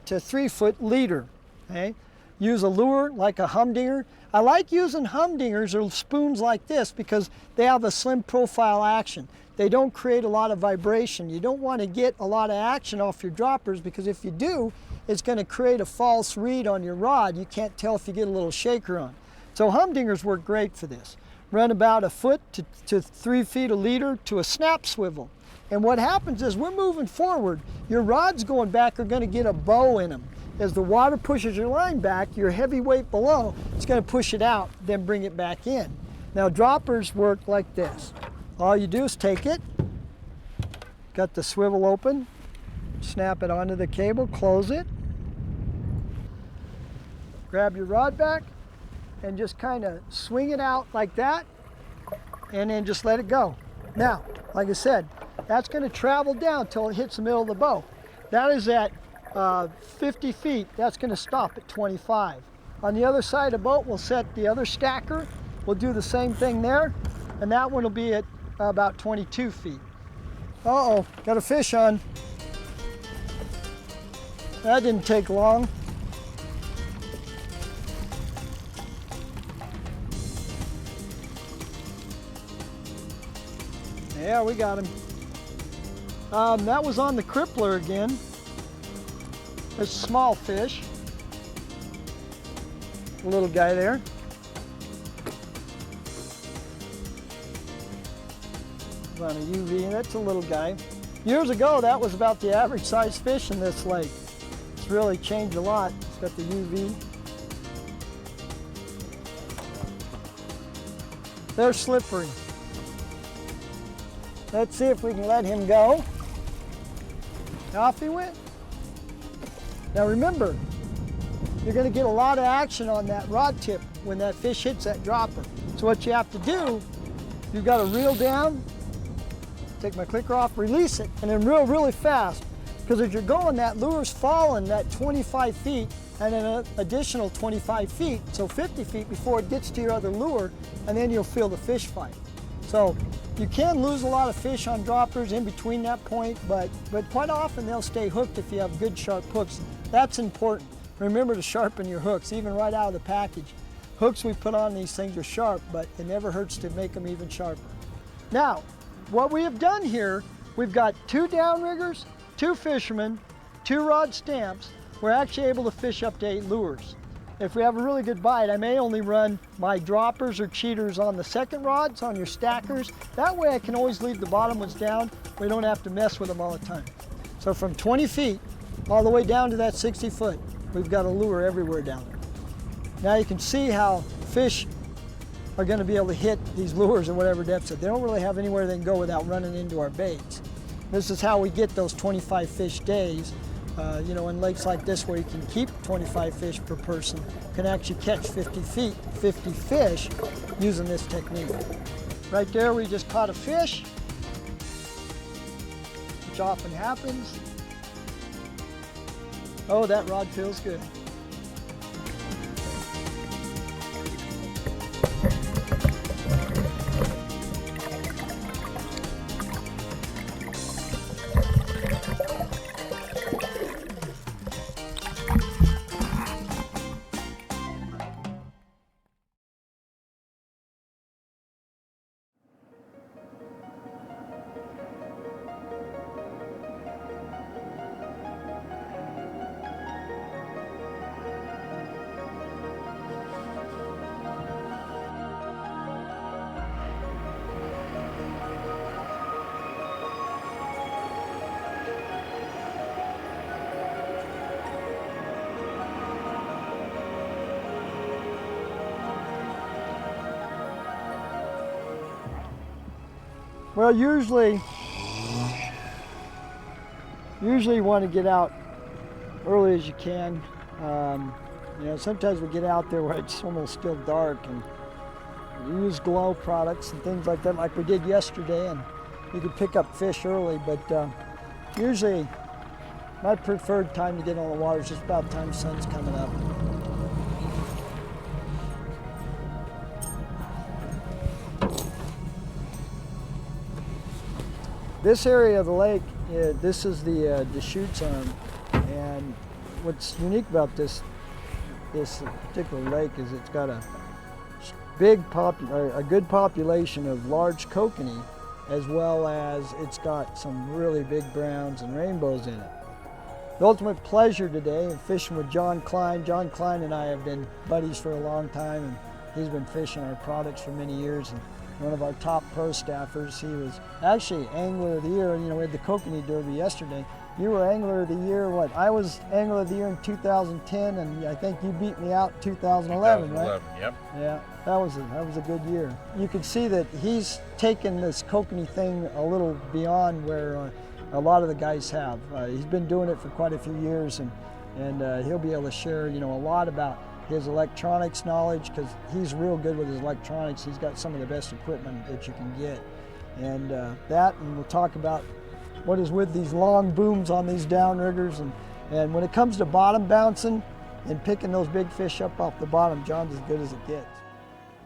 to 3 foot leader. Okay? Use a lure like a humdinger. I like using humdingers or spoons like this because they have a slim profile action. They don't create a lot of vibration. You don't want to get a lot of action off your droppers because if you do, it's going to create a false read on your rod. You can't tell if you get a little shaker on. So humdingers work great for this. Run about 1 foot to 3 feet a leader to a snap swivel. And what happens is we're moving forward. Your rods going back are going to get a bow in them. As the water pushes your line back, your heavy weight below, it's going to push it out, then bring it back in. Now droppers work like this. All you do is take it, got the swivel open, snap it onto the cable, close it, grab your rod back, and just kind of swing it out like that, and then just let it go. Now, like I said, that's going to travel down till it hits the middle of the bow. That is at 50 feet, that's going to stop at 25. On the other side of the boat, we'll set the other stacker. We'll do the same thing there, and that one will be at about 22 feet. Uh-oh, got a fish on. That didn't take long. Yeah, we got him. That was on the crippler again. A small fish. A little guy there. On a UV, and that's a little guy. Years ago, that was about the average size fish in this lake. It's really changed a lot. It's got the UV. They're slippery. Let's see if we can let him go. Off he went. Now remember, you're going to get a lot of action on that rod tip when that fish hits that dropper. So what you have to do, you've got to reel down, take my clicker off, release it, and then reel really fast. Because as you're going, that lure's falling that 25 feet and then an additional 25 feet, so 50 feet before it gets to your other lure, and then you'll feel the fish fight. So you can lose a lot of fish on droppers in between that point, but quite often they'll stay hooked if you have good sharp hooks. That's important. Remember to sharpen your hooks, even right out of the package. Hooks we put on these things are sharp, but it never hurts to make them even sharper. Now, what we have done here, we've got 2 downriggers, 2 fishermen, 2 rod stamps. We're actually able to fish up to 8 lures. If we have a really good bite, I may only run my droppers or cheaters on the second rods, on your stackers. That way I can always leave the bottom ones down. We don't have to mess with them all the time. So from 20 feet all the way down to that 60 foot, we've got a lure everywhere down there. Now you can see how fish are going to be able to hit these lures at whatever depth. They don't really have anywhere they can go without running into our baits. This is how we get those 25 fish days. You know, in lakes like this where you can keep 25 fish per person, you can actually catch 50 fish using this technique. Right there we just caught a fish, which often happens. Oh, that rod feels good. Well, usually you want to get out early as you can. You know, sometimes we get out there where it's almost still dark, and you use glow products and things like that, like we did yesterday, and you can pick up fish early. But usually, my preferred time to get on the water is just about the time the sun's coming up. This area of the lake, this is the Deschutes Arm, and what's unique about this particular lake is it's got a good population of large kokanee, as well as it's got some really big browns and rainbows in it. The ultimate pleasure today of fishing with John Klein. John Klein and I have been buddies for a long time, and he's been fishing our products for many years, and one of our top pro staffers. He was actually Angler of the Year. You know, we had the Kokanee Derby yesterday. You were Angler of the Year, what? I was Angler of the Year in 2010, and I think you beat me out in 2011, right? Yep. Yeah, that was a good year. You can see that he's taken this Kokanee thing a little beyond where a lot of the guys have. He's been doing it for quite a few years, and he'll be able to share, you know, a lot about his electronics knowledge, because he's real good with his electronics. He's got some of the best equipment that you can get. And and we'll talk about what is with these long booms on these downriggers. And when it comes to bottom bouncing and picking those big fish up off the bottom, John's as good as it gets.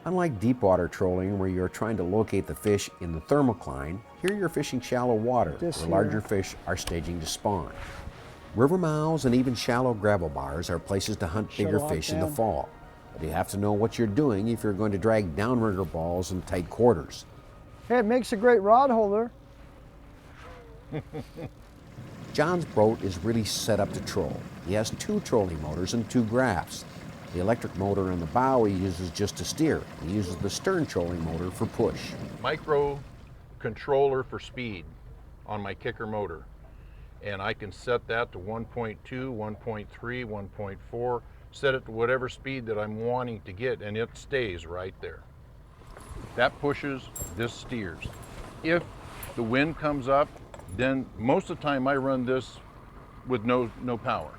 Unlike deep water trolling, where you're trying to locate the fish in the thermocline, here you're fishing shallow water, where larger fish are staging to spawn. River mouths and even shallow gravel bars are places to hunt bigger fish in the fall. But you have to know what you're doing if you're going to drag downrigger balls in tight quarters. Hey, it makes a great rod holder. John's boat is really set up to troll. He has 2 trolling motors and 2 graphs. The electric motor on the bow he uses just to steer. He uses the stern trolling motor for push. Micro controller for speed on my kicker motor. And I can set that to 1.2, 1.3, 1.4, set it to whatever speed that I'm wanting to get, and it stays right there. That pushes, this steers. If the wind comes up, then most of the time I run this with no power.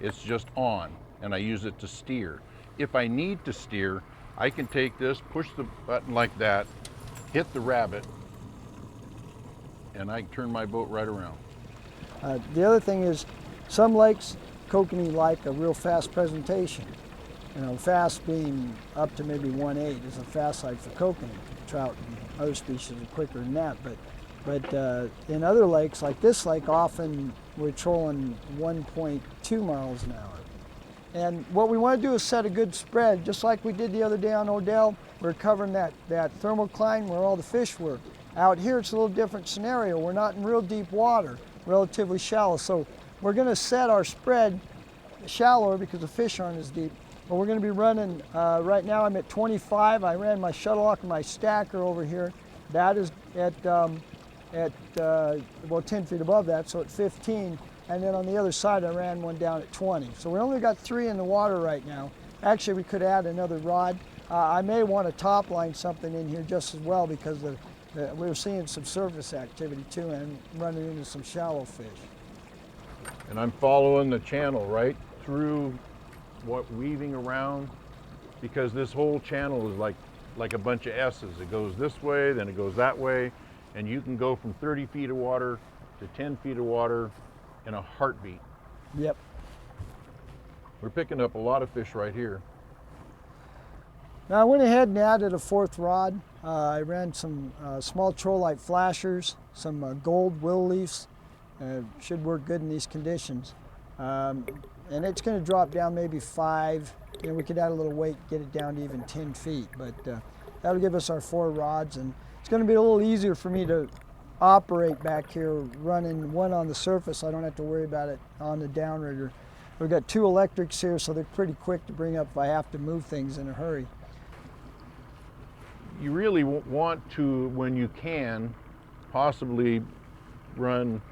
It's just on, and I use it to steer. If I need to steer, I can take this, push the button like that, hit the rabbit, and I can turn my boat right around. The other thing is, some lakes, kokanee like a real fast presentation. You know, fast being up to maybe 1.8 is a fast side for kokanee. Trout and other species are quicker than that. But in other lakes, like this lake, often we're trolling 1.2 miles an hour. And what we want to do is set a good spread, just like we did the other day on Odell. We're covering that thermocline where all the fish were. Out here, it's a little different scenario. We're not in real deep water, relatively shallow. So we're going to set our spread shallower because the fish aren't as deep. But we're going to be running, right now I'm at 25. I ran my shuttle-lock and my stacker over here. That is at about 10 feet above that, so at 15. And then on the other side, I ran one down at 20. So we only got 3 in the water right now. Actually, we could add another rod. I may want to top line something in here just as well, because we're seeing some surface activity too, and running into some shallow fish. And I'm following the channel right through, weaving around, because this whole channel is like a bunch of S's. It goes this way, then it goes that way, and you can go from 30 feet of water to 10 feet of water in a heartbeat. Yep. We're picking up a lot of fish right here. Now I went ahead and added a 4th rod. I ran some small troll light flashers, some gold willow leaves. Should work good in these conditions. And it's going to drop down maybe 5. You know, we could add a little weight, get it down to even 10 feet. But that'll give us our 4 rods, and it's going to be a little easier for me to operate back here, running one on the surface. I don't have to worry about it on the downrigger. We've got 2 electrics here, so they're pretty quick to bring up if I have to move things in a hurry. You really want to, when you can, possibly run,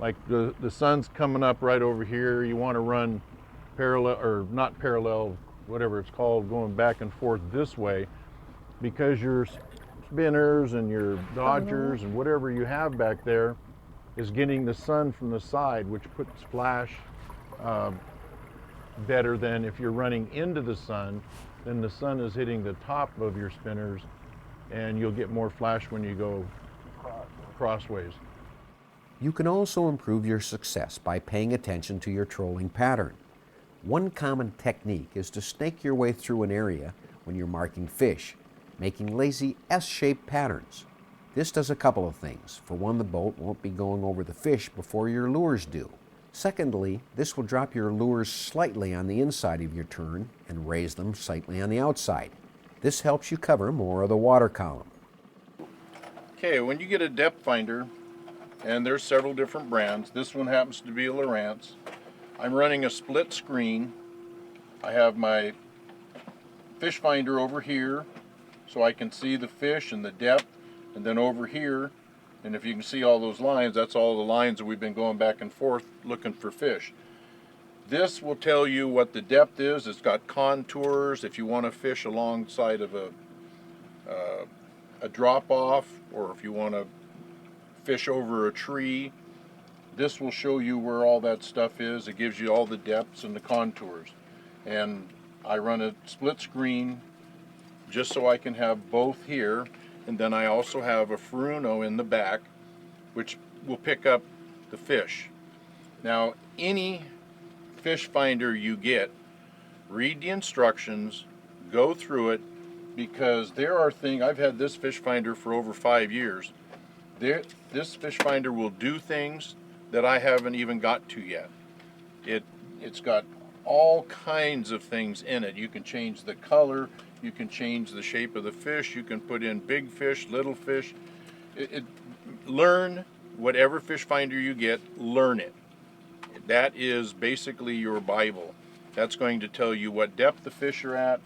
like the sun's coming up right over here, you want to run parallel, or not parallel, whatever it's called, going back and forth this way, because you're spinners and your dodgers and whatever you have back there is getting the sun from the side, which puts flash better than if you're running into the sun. Then the sun is hitting the top of your spinners, and you'll get more flash when you go crossways. You can also improve your success by paying attention to your trolling pattern. One common technique is to snake your way through an area when you're marking fish, making lazy S-shaped patterns. This does a couple of things. For one, the boat won't be going over the fish before your lures do. Secondly, this will drop your lures slightly on the inside of your turn and raise them slightly on the outside. This helps you cover more of the water column. Okay, when you get a depth finder, and there's several different brands, this one happens to be a Lowrance. I'm running a split screen. I have my fish finder over here so I can see the fish and the depth, and then over here, and if you can see all those lines, that's all the lines that we've been going back and forth looking for fish. This will tell you what the depth is. It's got contours if you want to fish alongside of a drop-off, or if you want to fish over a tree. This will show you where all that stuff is. It gives you all the depths and the contours. And I run a split screen just so I can have both here. And then I also have a Furuno in the back, which will pick up the fish. Now, any fish finder you get, read the instructions, go through it, because there are things, I've had this fish finder for over 5 years. This fish finder will do things that I haven't even got to yet. It's got all kinds of things in it. You can change the color, you can change the shape of the fish, you can put in big fish, little fish. Learn whatever fish finder you get, learn it. That is basically your Bible. That's going to tell you what depth the fish are at,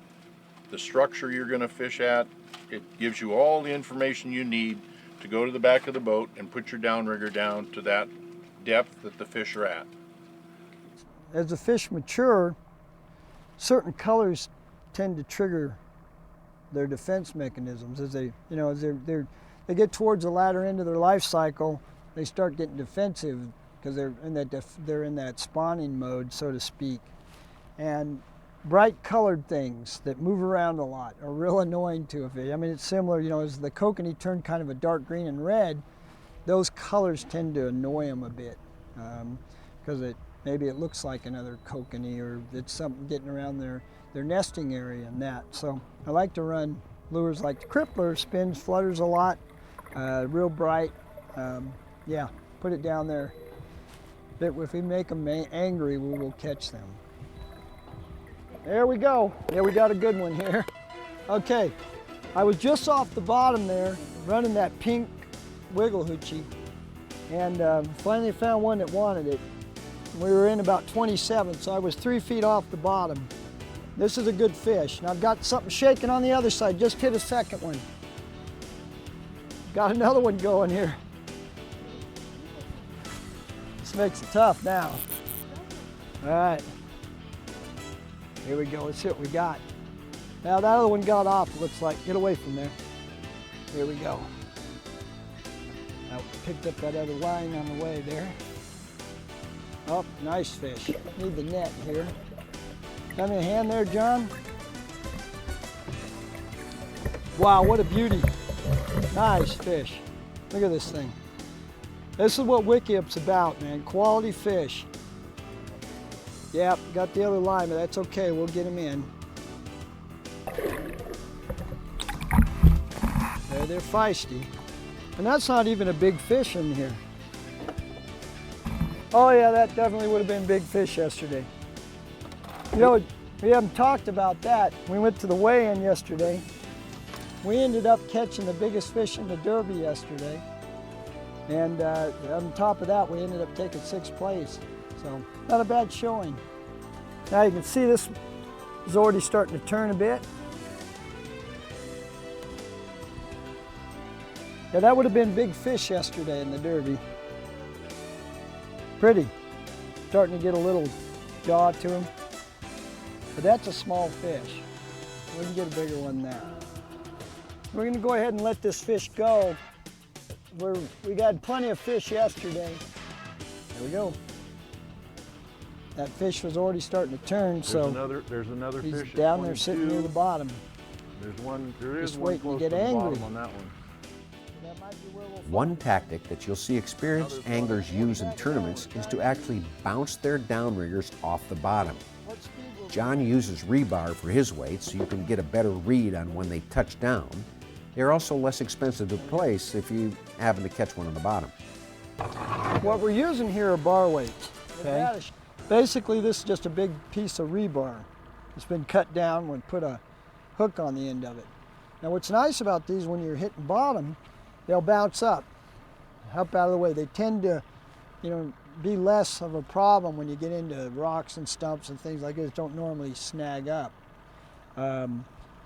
the structure you're going to fish at. It gives you all the information you need to go to the back of the boat and put your downrigger down to that depth that the fish are at. As the fish mature, certain colors tend to trigger their defense mechanisms. As they get towards the latter end of their life cycle, they start getting defensive because they're in that spawning mode, so to speak. And bright colored things that move around a lot are real annoying to a fish. I mean, it's similar, as the kokanee turned kind of a dark green and red, those colors tend to annoy them a bit because maybe it looks like another kokanee, or it's something getting around their nesting area and that. So I like to run lures like the crippler, spins, flutters a lot, real bright. Yeah, put it down there. If we make them angry, we will catch them. There we go. Yeah, we got a good one here. Okay, I was just off the bottom there, running that pink wiggle hoochie, and finally found one that wanted it. We were in about 27, so I was 3 feet off the bottom. This is a good fish. And I've got something shaking on the other side. Just hit a second one. Got another one going here. This makes it tough now. All right. Here we go. Let's see what we got. Now that other one got off, it looks like. Get away from there. Here we go. I picked up that other line on the way there. Oh, nice fish. Need the net here. Got me a hand there, John? Wow, what a beauty. Nice fish. Look at this thing. This is what Wickiup's about, man. Quality fish. Yep, got the other line, but that's okay. We'll get him in. They're feisty. And that's not even a big fish in here. Oh yeah, that definitely would have been big fish yesterday. We haven't talked about that. We went to the weigh-in yesterday. We ended up catching the biggest fish in the Derby yesterday. And on top of that, we ended up taking 6th place. So not a bad showing. Now you can see this is already starting to turn a bit. Yeah, that would have been big fish yesterday in the Derby. Pretty. Starting to get a little jaw to him. But that's a small fish. We can get a bigger one than that. We're going to go ahead and let this fish go. We got plenty of fish yesterday. There we go. That fish was already starting to turn, so there's another he's fish down there sitting near the bottom. There is Just one waiting to close get to the angry. bottom on that one. That might be where we'll One tactic that you'll see experienced anglers use in tournaments is to actually bounce their downriggers off the bottom. What speed will John uses rebar for his weight so you can get a better read on when they touch down. They're also less expensive to place if you happen to catch one on the bottom. What we're using here are bar weights. Okay. Basically, this is just a big piece of rebar. It's been cut down and put a hook on the end of it. Now, what's nice about these, when you're hitting bottom, they'll bounce up out of the way. They tend to, be less of a problem when you get into rocks and stumps and things like this. Don't normally snag up.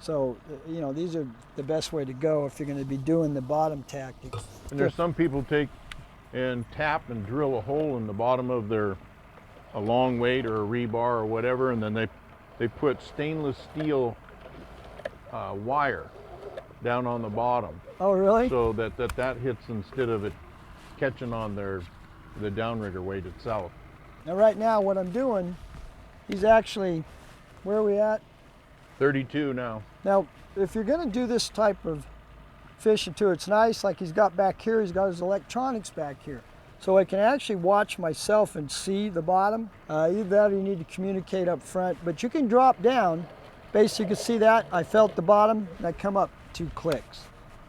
So, these are the best way to go if you're going to be doing the bottom tactics. And there's some people take and tap and drill a hole in the bottom of a long weight or a rebar or whatever, and then they put stainless steel wire down on the bottom. Oh, really? So that hits instead of it catching on the downrigger weight itself. Now, right now, what I'm doing, he's actually, where are we at? 32 now. Now, if you're going to do this type of fishing too, it's nice, like he's got back here, he's got his electronics back here. So I can actually watch myself and see the bottom. Either that or you need to communicate up front, but you can drop down. Basically, you can see that. I felt the bottom, and I come up 2 clicks.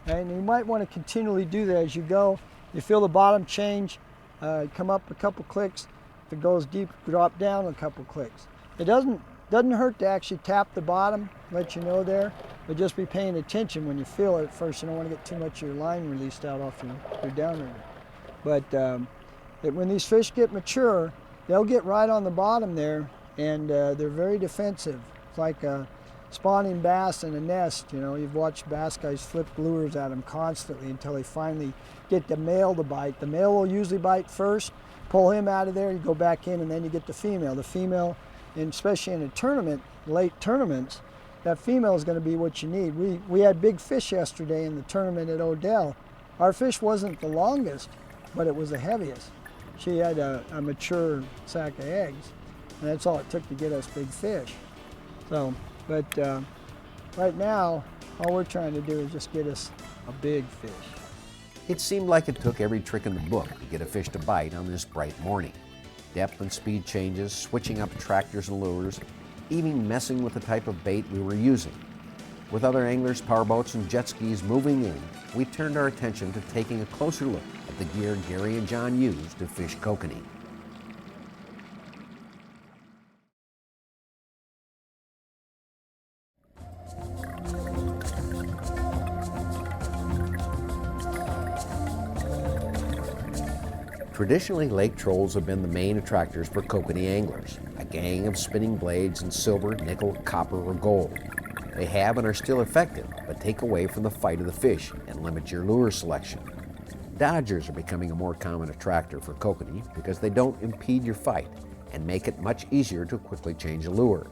Okay? And you might want to continually do that as you go. You feel the bottom change, come up a couple clicks. If it goes deep, drop down a couple clicks. It doesn't hurt to actually tap the bottom, let you know there, but just be paying attention when you feel it first. You don't want to get too much of your line released out off your downrigger. But when these fish get mature, they'll get right on the bottom there, and they're very defensive. It's like a spawning bass in a nest. You've watched bass guys flip lures at them constantly until they finally get the male to bite. The male will usually bite first, pull him out of there, you go back in, and then you get the female. The female, and especially in a tournament, late tournaments, that female is going to be what you need. We had big fish yesterday in the tournament at Odell. Our fish wasn't the longest, but it was the heaviest. She had a mature sack of eggs, and that's all it took to get us big fish. So, but right now, all we're trying to do is just get us a big fish. It seemed like it took every trick in the book to get a fish to bite on this bright morning. Depth and speed changes, switching up attractors and lures, even messing with the type of bait we were using. With other anglers, powerboats, and jet skis moving in, we turned our attention to taking a closer look at the gear Gary and John used to fish kokanee. Traditionally, lake trolls have been the main attractors for kokanee anglers, a gang of spinning blades in silver, nickel, copper, or gold. They have and are still effective, but take away from the fight of the fish and limit your lure selection. Dodgers are becoming a more common attractor for kokanee because they don't impede your fight and make it much easier to quickly change a lure.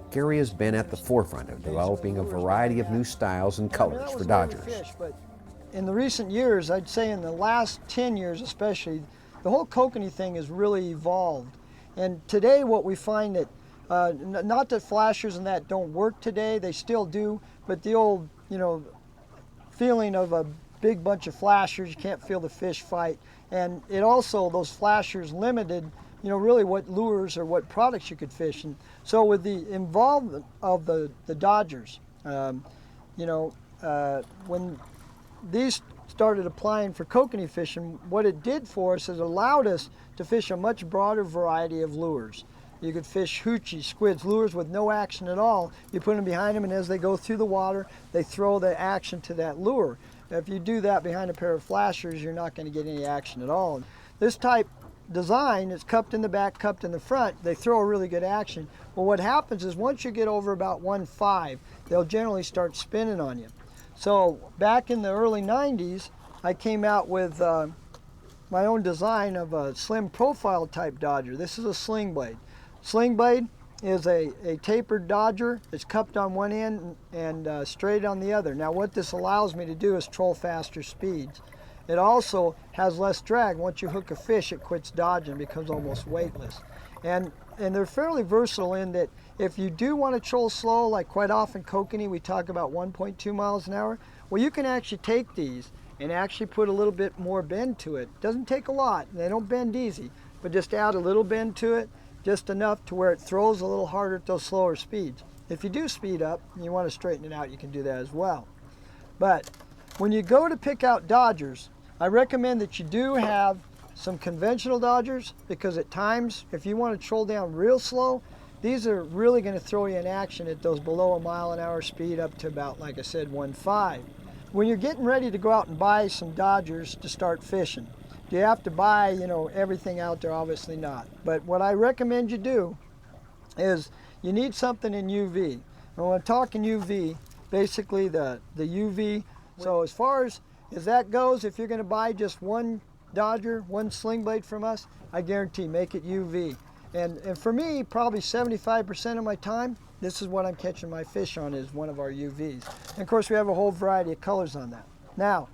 Gary has been at the forefront of developing a variety of new styles and colors for Dodgers. In the recent years, I'd say in the last 10 years especially, the whole kokanee thing has really evolved. And today what we find that, not that flashers and that don't work today, they still do, but the old, feeling of a big bunch of flashers, you can't feel the fish fight. And it also, those flashers limited, really what lures or what products you could fish. And so with the involvement of the Dodgers, when these started applying for kokanee fishing, what it did for us is it allowed us to fish a much broader variety of lures. You could fish hoochies, squids, lures with no action at all. You put them behind them, and as they go through the water, they throw the action to that lure. Now, if you do that behind a pair of flashers, you're not going to get any action at all. This type design is cupped in the back, cupped in the front. They throw a really good action. Well, what happens is once you get over about 1.5, they'll generally start spinning on you. So back in the early 90s, I came out with my own design of a slim profile type Dodger. This is a sling blade. Sling blade, is a tapered dodger. It's cupped on one end and straight on the other. Now what this allows me to do is troll faster speeds. It also has less drag. Once you hook a fish, it quits dodging, becomes almost weightless. And they're fairly versatile in that if you do want to troll slow, like quite often kokanee, we talk about 1.2 miles an hour. Well, you can actually take these and actually put a little bit more bend to it. Doesn't take a lot, they don't bend easy, but just add a little bend to it, just enough to where it throws a little harder at those slower speeds. If you do speed up and you want to straighten it out, you can do that as well. But when you go to pick out dodgers, I recommend that you do have some conventional dodgers, because at times, if you want to troll down real slow, these are really going to throw you in action at those below a mile an hour speed up to about, like I said, 1.5. When you're getting ready to go out and buy some dodgers to start fishing, do you have to buy, everything out there? Obviously not. But what I recommend you do is you need something in UV. And when I'm talking UV, basically the UV. So as far as that goes, if you're going to buy just one dodger, one sling blade from us, I guarantee make it UV. And for me, probably 75% of my time, this is what I'm catching my fish on, is one of our UVs. And of course we have a whole variety of colors on that. Now,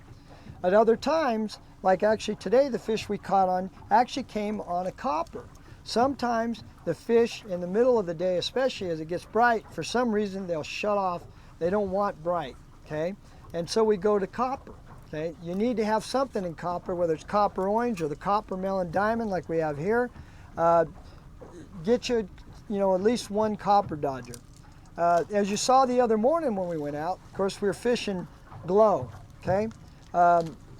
at other times, like actually today, the fish we caught on actually came on a copper. Sometimes the fish in the middle of the day, especially as it gets bright, for some reason they'll shut off. They don't want bright, okay? And so we go to copper, okay? You need to have something in copper, whether it's copper orange or the copper melon diamond like we have here. Get you, at least one copper dodger. As you saw the other morning when we went out, of course we were fishing glow, okay?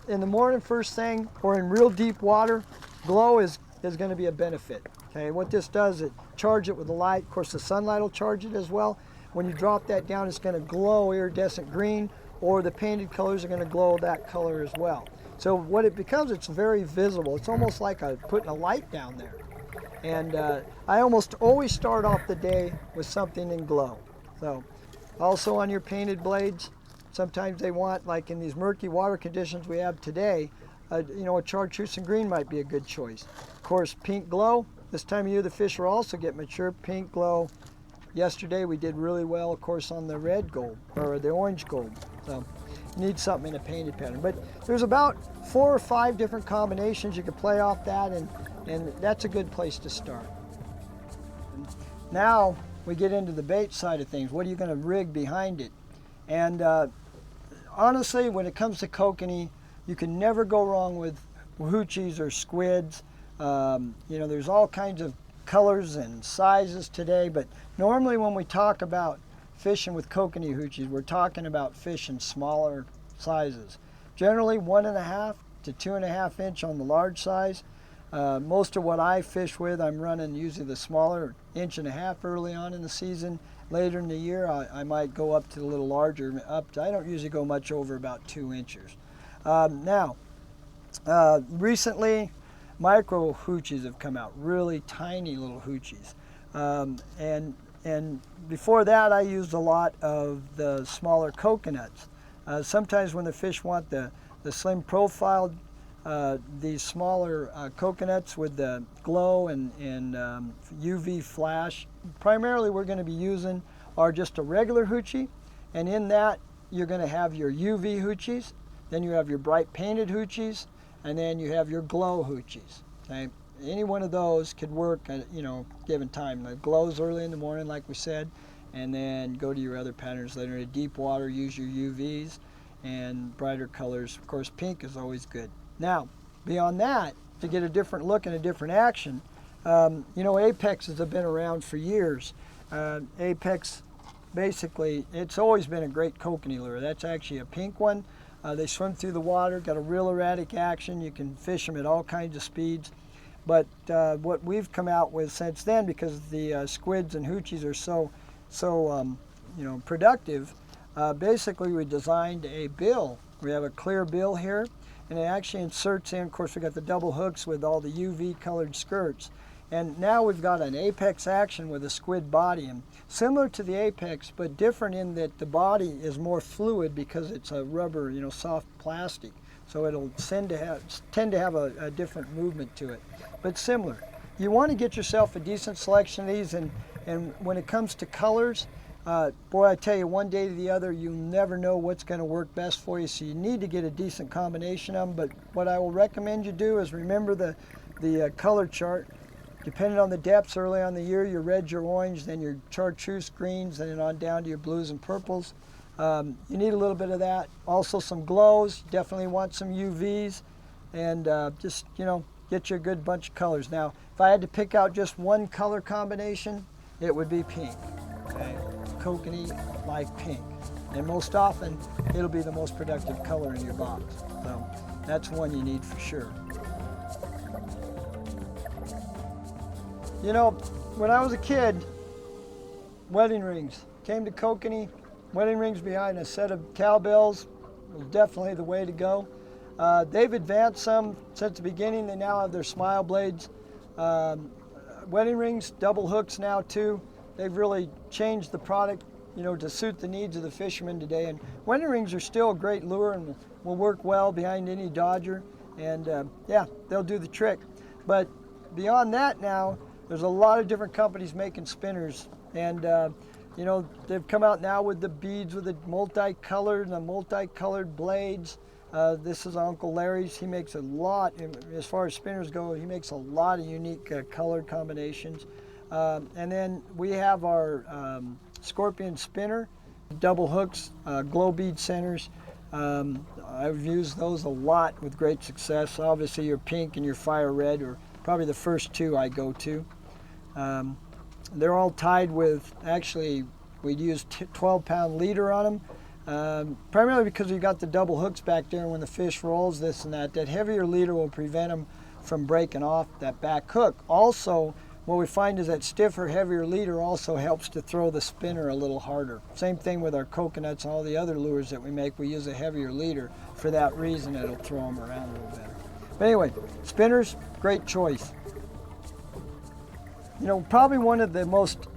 In the morning, first thing, or in real deep water, glow is going to be a benefit. Okay, what this does, it charges it with the light. Of course, the sunlight will charge it as well. When you drop that down, it's going to glow iridescent green, or the painted colors are going to glow that color as well. So what it becomes, it's very visible. It's almost like putting a light down there. And I almost always start off the day with something in glow. So also on your painted blades, sometimes they want, like in these murky water conditions we have today, a chartreuse and green might be a good choice. Of course, pink glow, this time of year the fish will also get mature. Pink glow, yesterday we did really well, of course, on the red gold, or the orange gold. So you need something in a painted pattern. But there's about 4 or 5 different combinations you can play off that, and that's a good place to start. Now we get into the bait side of things. What are you going to rig behind it? And honestly, when it comes to kokanee, you can never go wrong with hoochies or squids. There's all kinds of colors and sizes today, but normally when we talk about fishing with kokanee hoochies, we're talking about fish in smaller sizes. Generally 1.5 to 2.5 inch on the large size. Most of what I fish with, I'm running usually the smaller 1.5 inch early on in the season. Later in the year, I might go up to a little larger. I don't usually go much over about 2 inches. Recently, micro hoochies have come out, really tiny little hoochies. And before that, I used a lot of the smaller coconuts. Sometimes when the fish want the slim profile, these smaller coconuts with the glow and UV flash, primarily we're going to be using are just a regular hoochie, and in that you're going to have your UV hoochies, then you have your bright painted hoochies, and then you have your glow hoochies. Okay? Any one of those could work at given time. The glow's early in the morning, like we said, and then go to your other patterns later. In deep water, use your UVs, and brighter colors. Of course, pink is always good. Now, beyond that, to get a different look and a different action, Apexes have been around for years. Apex, basically, it's always been a great kokanee lure. That's actually a pink one. They swim through the water, got a real erratic action. You can fish them at all kinds of speeds. But what we've come out with since then, because the squids and hoochies are so productive, basically we designed a bill. We have a clear bill here, and it actually inserts in. Of course, we got the double hooks with all the UV colored skirts. And now we've got an Apex action with a squid body, and similar to the Apex, but different in that the body is more fluid because it's a rubber, soft plastic. So it'll tend to have a different movement to it, but similar. You want to get yourself a decent selection of these, and And when it comes to colors, boy, I tell you, one day to the other, you'll never know what's going to work best for you, so you need to get a decent combination of them. But what I will recommend you do is remember the color chart. Depending on the depths, early on the year, your reds, your orange, then your chartreuse greens, then on down to your blues and purples. You need a little bit of that. Also some glows, you definitely want some UVs, and just, you know, get you a good bunch of colors. Now, if I had to pick out just one color combination, it would be pink. Okay? Kokanee like pink. And most often, it'll be the most productive color in your box. So that's one you need for sure. You know, when I was a kid, wedding rings. Came to Kokanee, wedding rings behind a set of cowbells was definitely the way to go. They've advanced some since the beginning. They now have their smile blades. Wedding rings, double hooks now too. They've really changed the product, you know, to suit the needs of the fishermen today. And wedding rings are still a great lure and will work well behind any dodger. And yeah, they'll do the trick. But beyond that now, there's a lot of different companies making spinners, and you know, they've come out now with the beads with the multicolored and the multicolored blades. This is Uncle Larry's. He makes a lot, as far as spinners go, he makes a lot of unique colored combinations. And then we have our Scorpion spinner, double hooks, glow bead centers. I've used those a lot with great success. Obviously your pink and your fire red are probably the first two I go to. They're all tied with, actually, we'd use 12-pound leader on them, primarily because you've got the double hooks back there, and when the fish rolls, this and that heavier leader will prevent them from breaking off that back hook. Also, what we find is that stiffer, heavier leader also helps to throw the spinner a little harder. Same thing with our coconuts and all the other lures that we make. We use a heavier leader. For that reason, it'll throw them around a little better. But anyway, spinners, great choice. You know, probably one of the most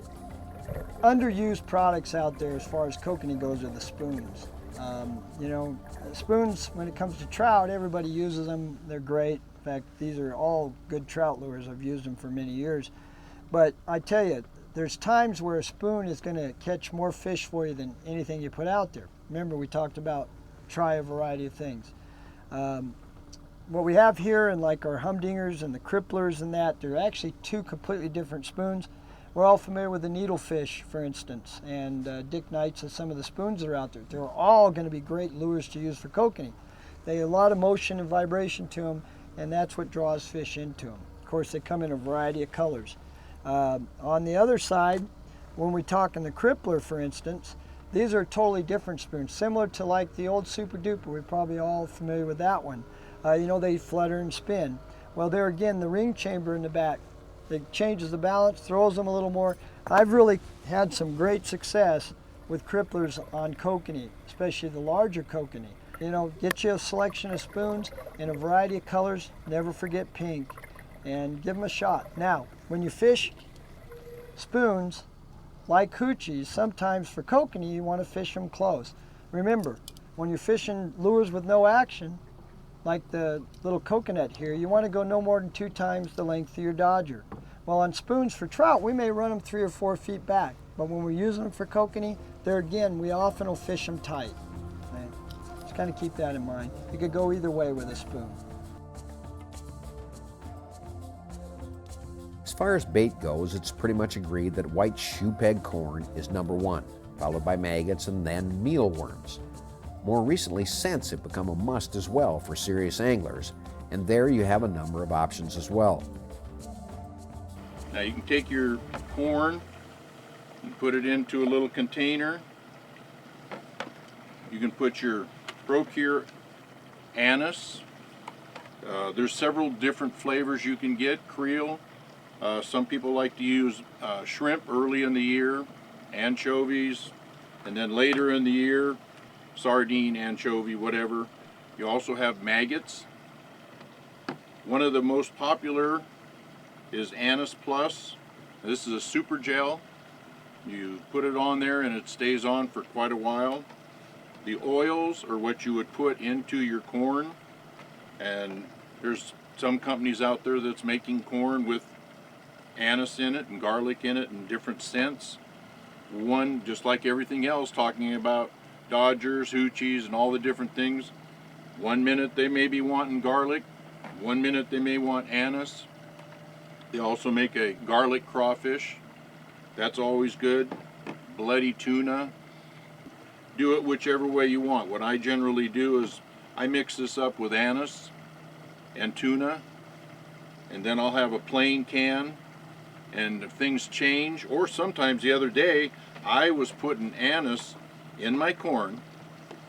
underused products out there as far as kokanee goes are the spoons. You know, spoons, when it comes to trout, everybody uses them. They're great. In fact, these are all good trout lures. I've used them for many years. But I tell you, there's times where a spoon is going to catch more fish for you than anything you put out there. Remember, we talked about try a variety of things. What we have here, and like our humdingers and the cripplers and that, they're actually two completely different spoons. We're all familiar with the needlefish, for instance, and Dick Knights and some of the spoons that are out there. They're all going to be great lures to use for kokanee. They have a lot of motion and vibration to them, and that's what draws fish into them. Of course, they come in a variety of colors. On the other side, when we talk in the crippler, for instance, these are totally different spoons, similar to like the old Super Duper. We're probably all familiar with that one. You know, they flutter and spin. Well, there again, the ring chamber in the back, it changes the balance, throws them a little more. I've really had some great success with cripplers on kokanee, especially the larger kokanee. You know, get you a selection of spoons in a variety of colors. Never forget pink, and give them a shot. Now, when you fish spoons like hoochies, sometimes for kokanee, you want to fish them close. Remember, when you're fishing lures with no action, like the little coconut here, you want to go no more than 2 times the length of your dodger. Well, on spoons for trout, we may run them 3 or 4 feet back, but when we're using them for kokanee, there again, we often will fish them tight. Okay? Just kind of keep that in mind. You could go either way with a spoon. As far as bait goes, it's pretty much agreed that white shoe peg corn is number 1, followed by maggots and then mealworms. More recently, scents have become a must as well for serious anglers, and there you have a number of options as well. Now you can take your corn and put it into a little container. You can put your Procure anise. There's several different flavors you can get. Creel. Some people like to use shrimp early in the year, anchovies, and then later in the year, sardine, anchovy, whatever. You also have maggots. One of the most popular is Anise Plus. This is a super gel. You put it on there and it stays on for quite a while. The oils are what you would put into your corn, and there's some companies out there that's making corn with anise in it and garlic in it and different scents. One, just like everything else, talking about Dodgers, hoochies, and all the different things. 1 minute they may be wanting garlic, 1 minute they may want anise. They also make a garlic crawfish. That's always good. Bloody tuna. Do it whichever way you want. What I generally do is I mix this up with anise and tuna, and then I'll have a plain can. And if things change, or sometimes the other day I was putting anise in my corn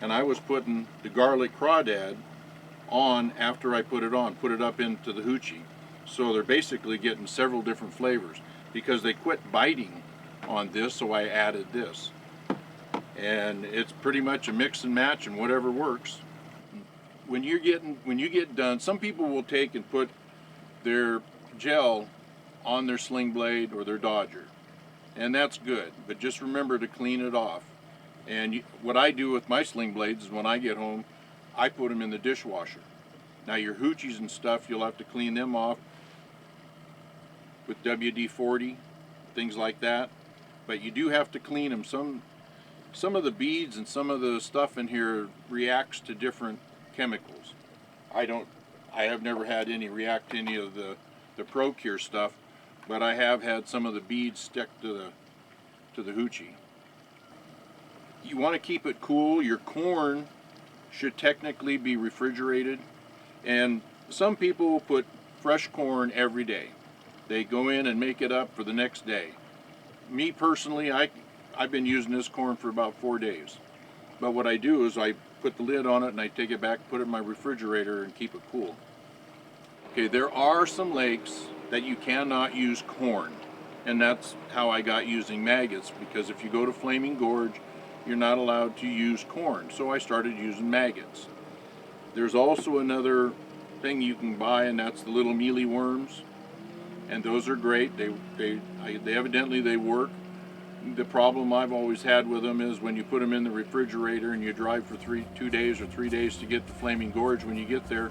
and I was putting the garlic crawdad on after I put it up into the hoochie. So they're basically getting several different flavors because they quit biting on this, so I added this. And it's pretty much a mix and match and whatever works. When you get done, some people will take and put their gel on their sling blade or their Dodger, and that's good, but just remember to clean it off. And what I do with my sling blades is when I get home, I put them in the dishwasher. Now your hoochies and stuff, you'll have to clean them off with WD-40, things like that, but you do have to clean them. Some of the beads and some of the stuff in here reacts to different chemicals. I have never had any react to any of the ProCure stuff, but I have had some of the beads stick to the hoochie. You want to keep it cool. Your corn should technically be refrigerated, and some people will put fresh corn every day. They go in and make it up for the next day. Me personally, I've been using this corn for about 4 days, but what I do is I put the lid on it and I take it back, put it in my refrigerator, and keep it cool. Okay, there are some lakes that you cannot use corn, and that's how I got using maggots, because if you go to Flaming Gorge, you're not allowed to use corn, so I started using maggots. There's also another thing you can buy, and that's the little mealy worms, and those are great. They evidently they work. The problem I've always had with them is when you put them in the refrigerator and you drive for 2 days or 3 days to get to Flaming Gorge, when you get there,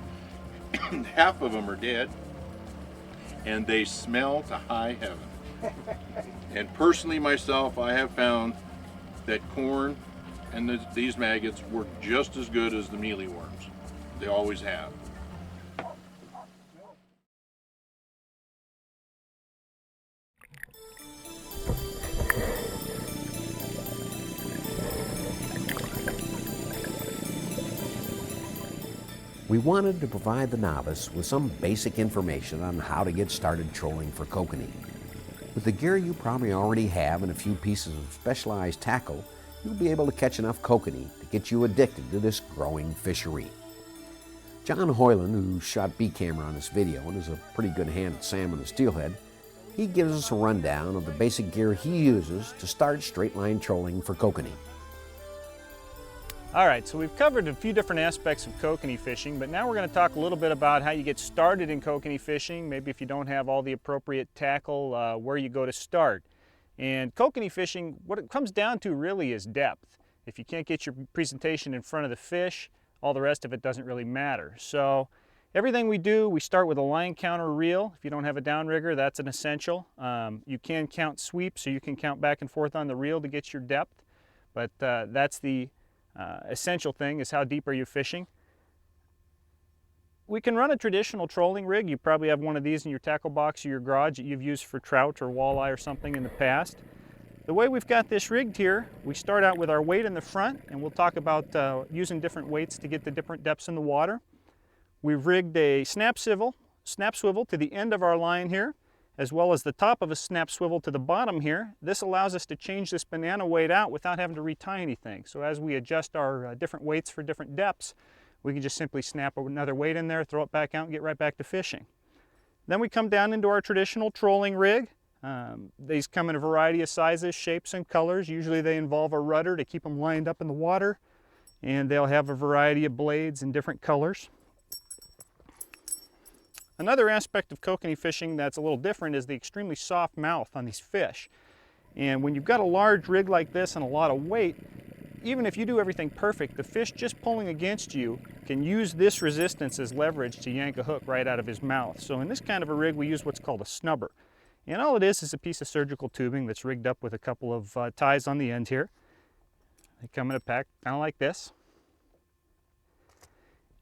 half of them are dead, and they smell to high heaven. And personally myself, I have found that corn and these maggots work just as good as the mealy worms. They always have. We wanted to provide the novice with some basic information on how to get started trolling for kokanee. With the gear you probably already have and a few pieces of specialized tackle, you'll be able to catch enough kokanee to get you addicted to this growing fishery. John Hoyland, who shot B-camera on this video and is a pretty good hand at salmon and steelhead, he gives us a rundown of the basic gear he uses to start straight line trolling for kokanee. All right, so we've covered a few different aspects of kokanee fishing, but now we're going to talk a little bit about how you get started in kokanee fishing, maybe if you don't have all the appropriate tackle, where you go to start. And kokanee fishing, what it comes down to really is depth. If you can't get your presentation in front of the fish, all the rest of it doesn't really matter. So everything we do, we start with a line counter reel. If you don't have a downrigger, that's an essential. You can count sweeps, so you can count back and forth on the reel to get your depth, but that's the essential thing, is how deep are you fishing. We can run a traditional trolling rig. You probably have one of these in your tackle box or your garage that you've used for trout or walleye or something in the past. The way we've got this rigged here, we start out with our weight in the front, and we'll talk about using different weights to get the different depths in the water. We've rigged a snap swivel to the end of our line here, as well as the top of a snap swivel to the bottom here. This allows us to change this banana weight out without having to retie anything. So as we adjust our different weights for different depths, we can just simply snap another weight in there, throw it back out, and get right back to fishing. Then we come down into our traditional trolling rig. These come in a variety of sizes, shapes, and colors. Usually they involve a rudder to keep them lined up in the water, and they'll have a variety of blades in different colors. Another aspect of kokanee fishing that's a little different is the extremely soft mouth on these fish. And when you've got a large rig like this and a lot of weight, even if you do everything perfect, the fish just pulling against you can use this resistance as leverage to yank a hook right out of his mouth. So in this kind of a rig, we use what's called a snubber. And all it is a piece of surgical tubing that's rigged up with a couple of ties on the end here. They come in a pack kind of like this.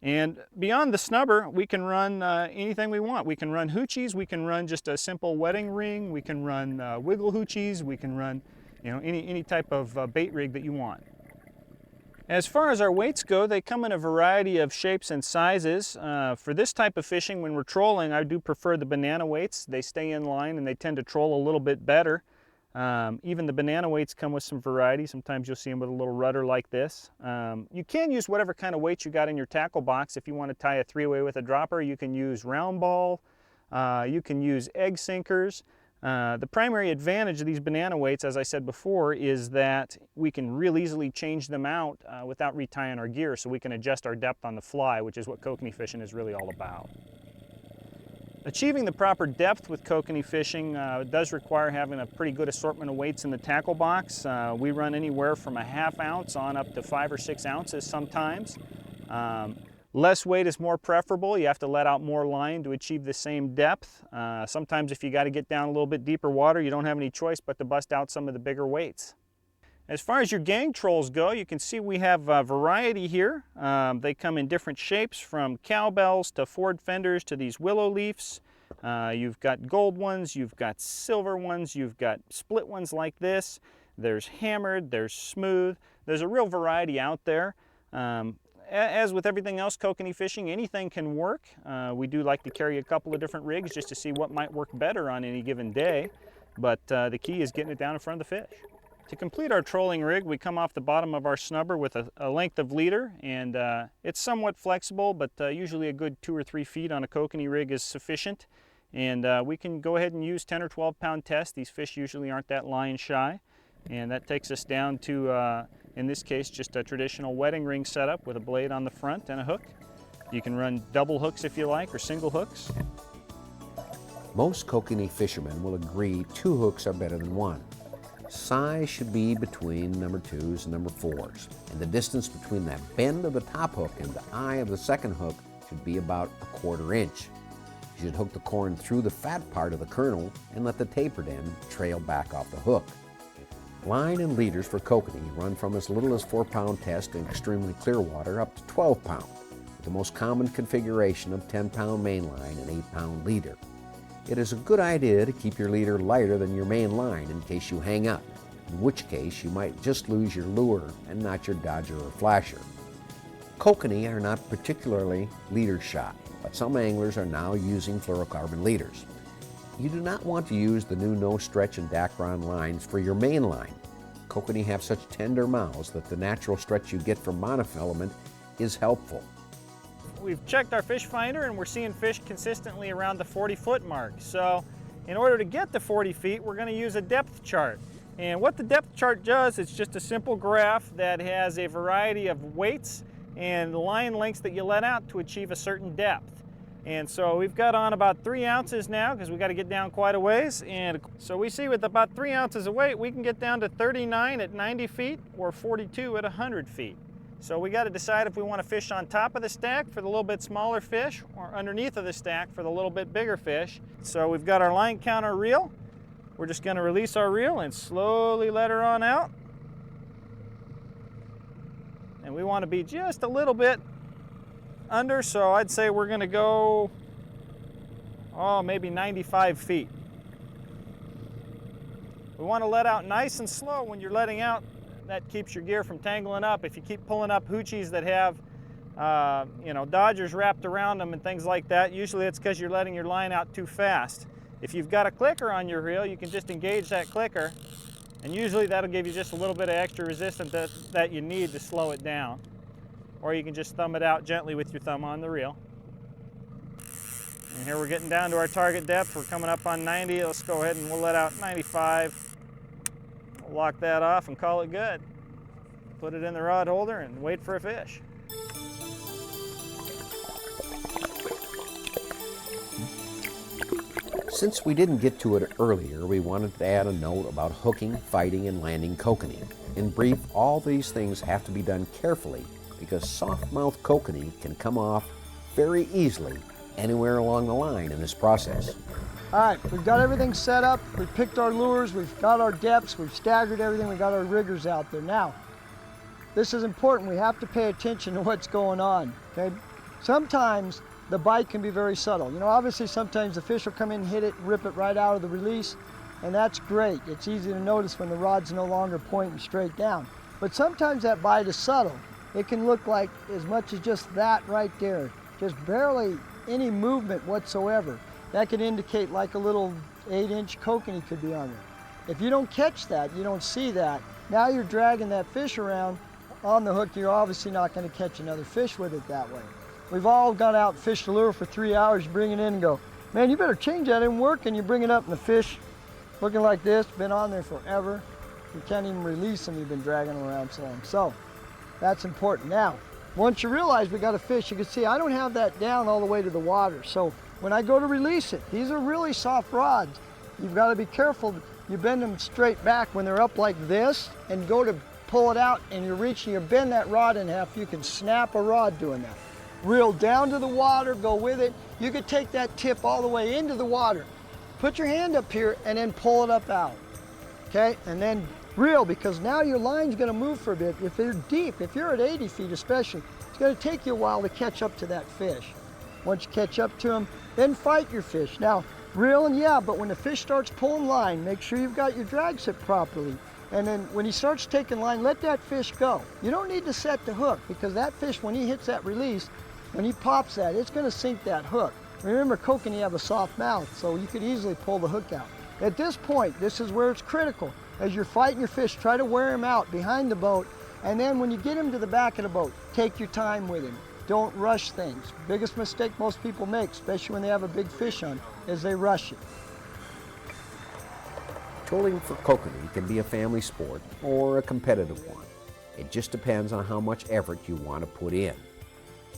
And beyond the snubber, we can run anything we want. We can run hoochies, we can run just a simple wedding ring, we can run wiggle hoochies, we can run, you know, any type of bait rig that you want. As far as our weights go, they come in a variety of shapes and sizes. For this type of fishing, when we're trolling, I do prefer the banana weights. They stay in line and they tend to troll a little bit better. Even the banana weights come with some variety. Sometimes you'll see them with a little rudder like this. You can use whatever kind of weight you got in your tackle box. If you want to tie a 3-way with a dropper, you can use round ball. You can use egg sinkers. The primary advantage of these banana weights, as I said before, is that we can real easily change them out without retying our gear, so we can adjust our depth on the fly, which is what kokanee fishing is really all about. Achieving the proper depth with kokanee fishing does require having a pretty good assortment of weights in the tackle box. We run anywhere from a ½ ounce on up to 5 or 6 ounces sometimes. Less weight is more preferable. You have to let out more line to achieve the same depth. Sometimes if you got to get down a little bit deeper water, you don't have any choice but to bust out some of the bigger weights. As far as your gang trolls go, you can see we have variety here. They come in different shapes, from cowbells to Ford fenders to these willow leafs. You've got gold ones, you've got silver ones, you've got split ones like this. There's hammered, there's smooth. There's a real variety out there. As with everything else kokanee fishing, anything can work. We do like to carry a couple of different rigs just to see what might work better on any given day, but the key is getting it down in front of the fish. To complete our trolling rig, we come off the bottom of our snubber with a length of leader, and it's somewhat flexible, but usually a good 2 or 3 feet on a kokanee rig is sufficient. And we can go ahead and use 10 or 12 pound test. These fish usually aren't that line shy, and that takes us down to in this case, just a traditional wedding ring setup with a blade on the front and a hook. You can run double hooks if you like, or single hooks. Most kokanee fishermen will agree 2 hooks are better than 1. Size should be between number 2s and number 4s, and the distance between that bend of the top hook and the eye of the second hook should be about 1/4 inch. You should hook the corn through the fat part of the kernel and let the tapered end trail back off the hook. Line and leaders for kokanee run from as little as 4 pound test in extremely clear water up to 12 pound, with the most common configuration of 10 pound main line and 8 pound leader. It is a good idea to keep your leader lighter than your main line in case you hang up, in which case you might just lose your lure and not your dodger or flasher. Kokanee are not particularly leader shy, but some anglers are now using fluorocarbon leaders. You do not want to use the new no stretch and Dacron lines for your main line. Kokanee have such tender mouths that the natural stretch you get from monofilament is helpful. We've checked our fish finder and we're seeing fish consistently around the 40-foot mark. So in order to get to 40 feet, we're going to use a depth chart. And what the depth chart does, it's just a simple graph that has a variety of weights and line lengths that you let out to achieve a certain depth. And so we've got on about 3 ounces now, because we've got to get down quite a ways. And so we see with about 3 ounces of weight, we can get down to 39 at 90 feet or 42 at 100 feet. So we got to decide if we want to fish on top of the stack for the little bit smaller fish or underneath of the stack for the little bit bigger fish. So we've got our line counter reel. We're just going to release our reel and slowly let her on out. And we want to be just a little bit under, so I'd say we're going to go, maybe 95 feet. We want to let out nice and slow when you're letting out. That keeps your gear from tangling up. If you keep pulling up hoochies that have dodgers wrapped around them and things like that, usually it's because you're letting your line out too fast. If you've got a clicker on your reel, you can just engage that clicker, and usually that'll give you just a little bit of extra resistance that you need to slow it down. Or you can just thumb it out gently with your thumb on the reel. And here we're getting down to our target depth. We're coming up on 90. Let's go ahead and we'll let out 95. We'll lock that off and call it good. Put it in the rod holder and wait for a fish. Since we didn't get to it earlier, we wanted to add a note about hooking, fighting, and landing kokanee. In brief, all these things have to be done carefully because soft-mouthed kokanee can come off very easily anywhere along the line in this process. All right, we've got everything set up. We've picked our lures. We've got our depths. We've staggered everything. We've got our riggers out there. Now, this is important. We have to pay attention to what's going on, okay? Sometimes the bite can be very subtle. You know, obviously sometimes the fish will come in, hit it, rip it right out of the release, and that's great. It's easy to notice when the rod's no longer pointing straight down. But sometimes that bite is subtle. It can look like as much as just that right there, just barely any movement whatsoever. That could indicate like a little 8-inch kokanee could be on there. If you don't catch that, you don't see that, now you're dragging that fish around on the hook, you're obviously not going to catch another fish with it that way. We've all gone out and fished a lure for 3 hours, you bring it in and go, man, you better change that, it didn't work, and you bring it up and the fish looking like this, been on there forever. You can't even release them, you've been dragging them around so long. So that's important. Now, once you realize we got a fish, you can see I don't have that down all the way to the water. So when I go to release it, these are really soft rods. You've got to be careful. You bend them straight back when they're up like this and go to pull it out and you're reaching, you bend that rod in half, you can snap a rod doing that. Reel down to the water, go with it. You could take that tip all the way into the water. Put your hand up here and then pull it up out, okay? And then reel, because now your line's gonna move for a bit. If they're deep, if you're at 80 feet especially, it's gonna take you a while to catch up to that fish. Once you catch up to them, then fight your fish. Now, reeling, yeah, but when the fish starts pulling line, make sure you've got your drag set properly. And then when he starts taking line, let that fish go. You don't need to set the hook, because that fish, when he hits that release, when he pops that, it's gonna sink that hook. Remember, kokanee have a soft mouth, so you could easily pull the hook out. At this point, this is where it's critical. As you're fighting your fish, try to wear him out behind the boat, and then when you get him to the back of the boat, take your time with him. Don't rush things. Biggest mistake most people make, especially when they have a big fish on, is they rush it. Trolling for kokanee can be a family sport or a competitive one. It just depends on how much effort you want to put in.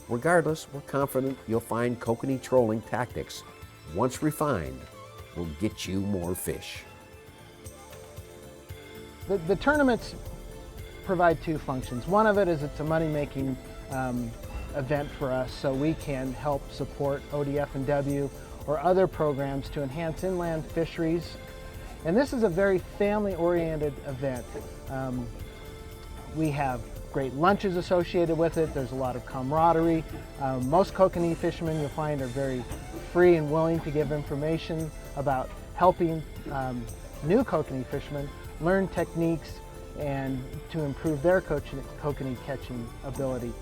Regardless, we're confident you'll find kokanee trolling tactics, once refined, will get you more fish. The tournaments provide two functions. One of it is it's a money-making event for us, so we can help support ODF&W or other programs to enhance inland fisheries. And this is a very family-oriented event. We have great lunches associated with it. There's a lot of camaraderie. Most kokanee fishermen you'll find are very free and willing to give information about helping new kokanee fishermen learn techniques and to improve their kokanee catching ability.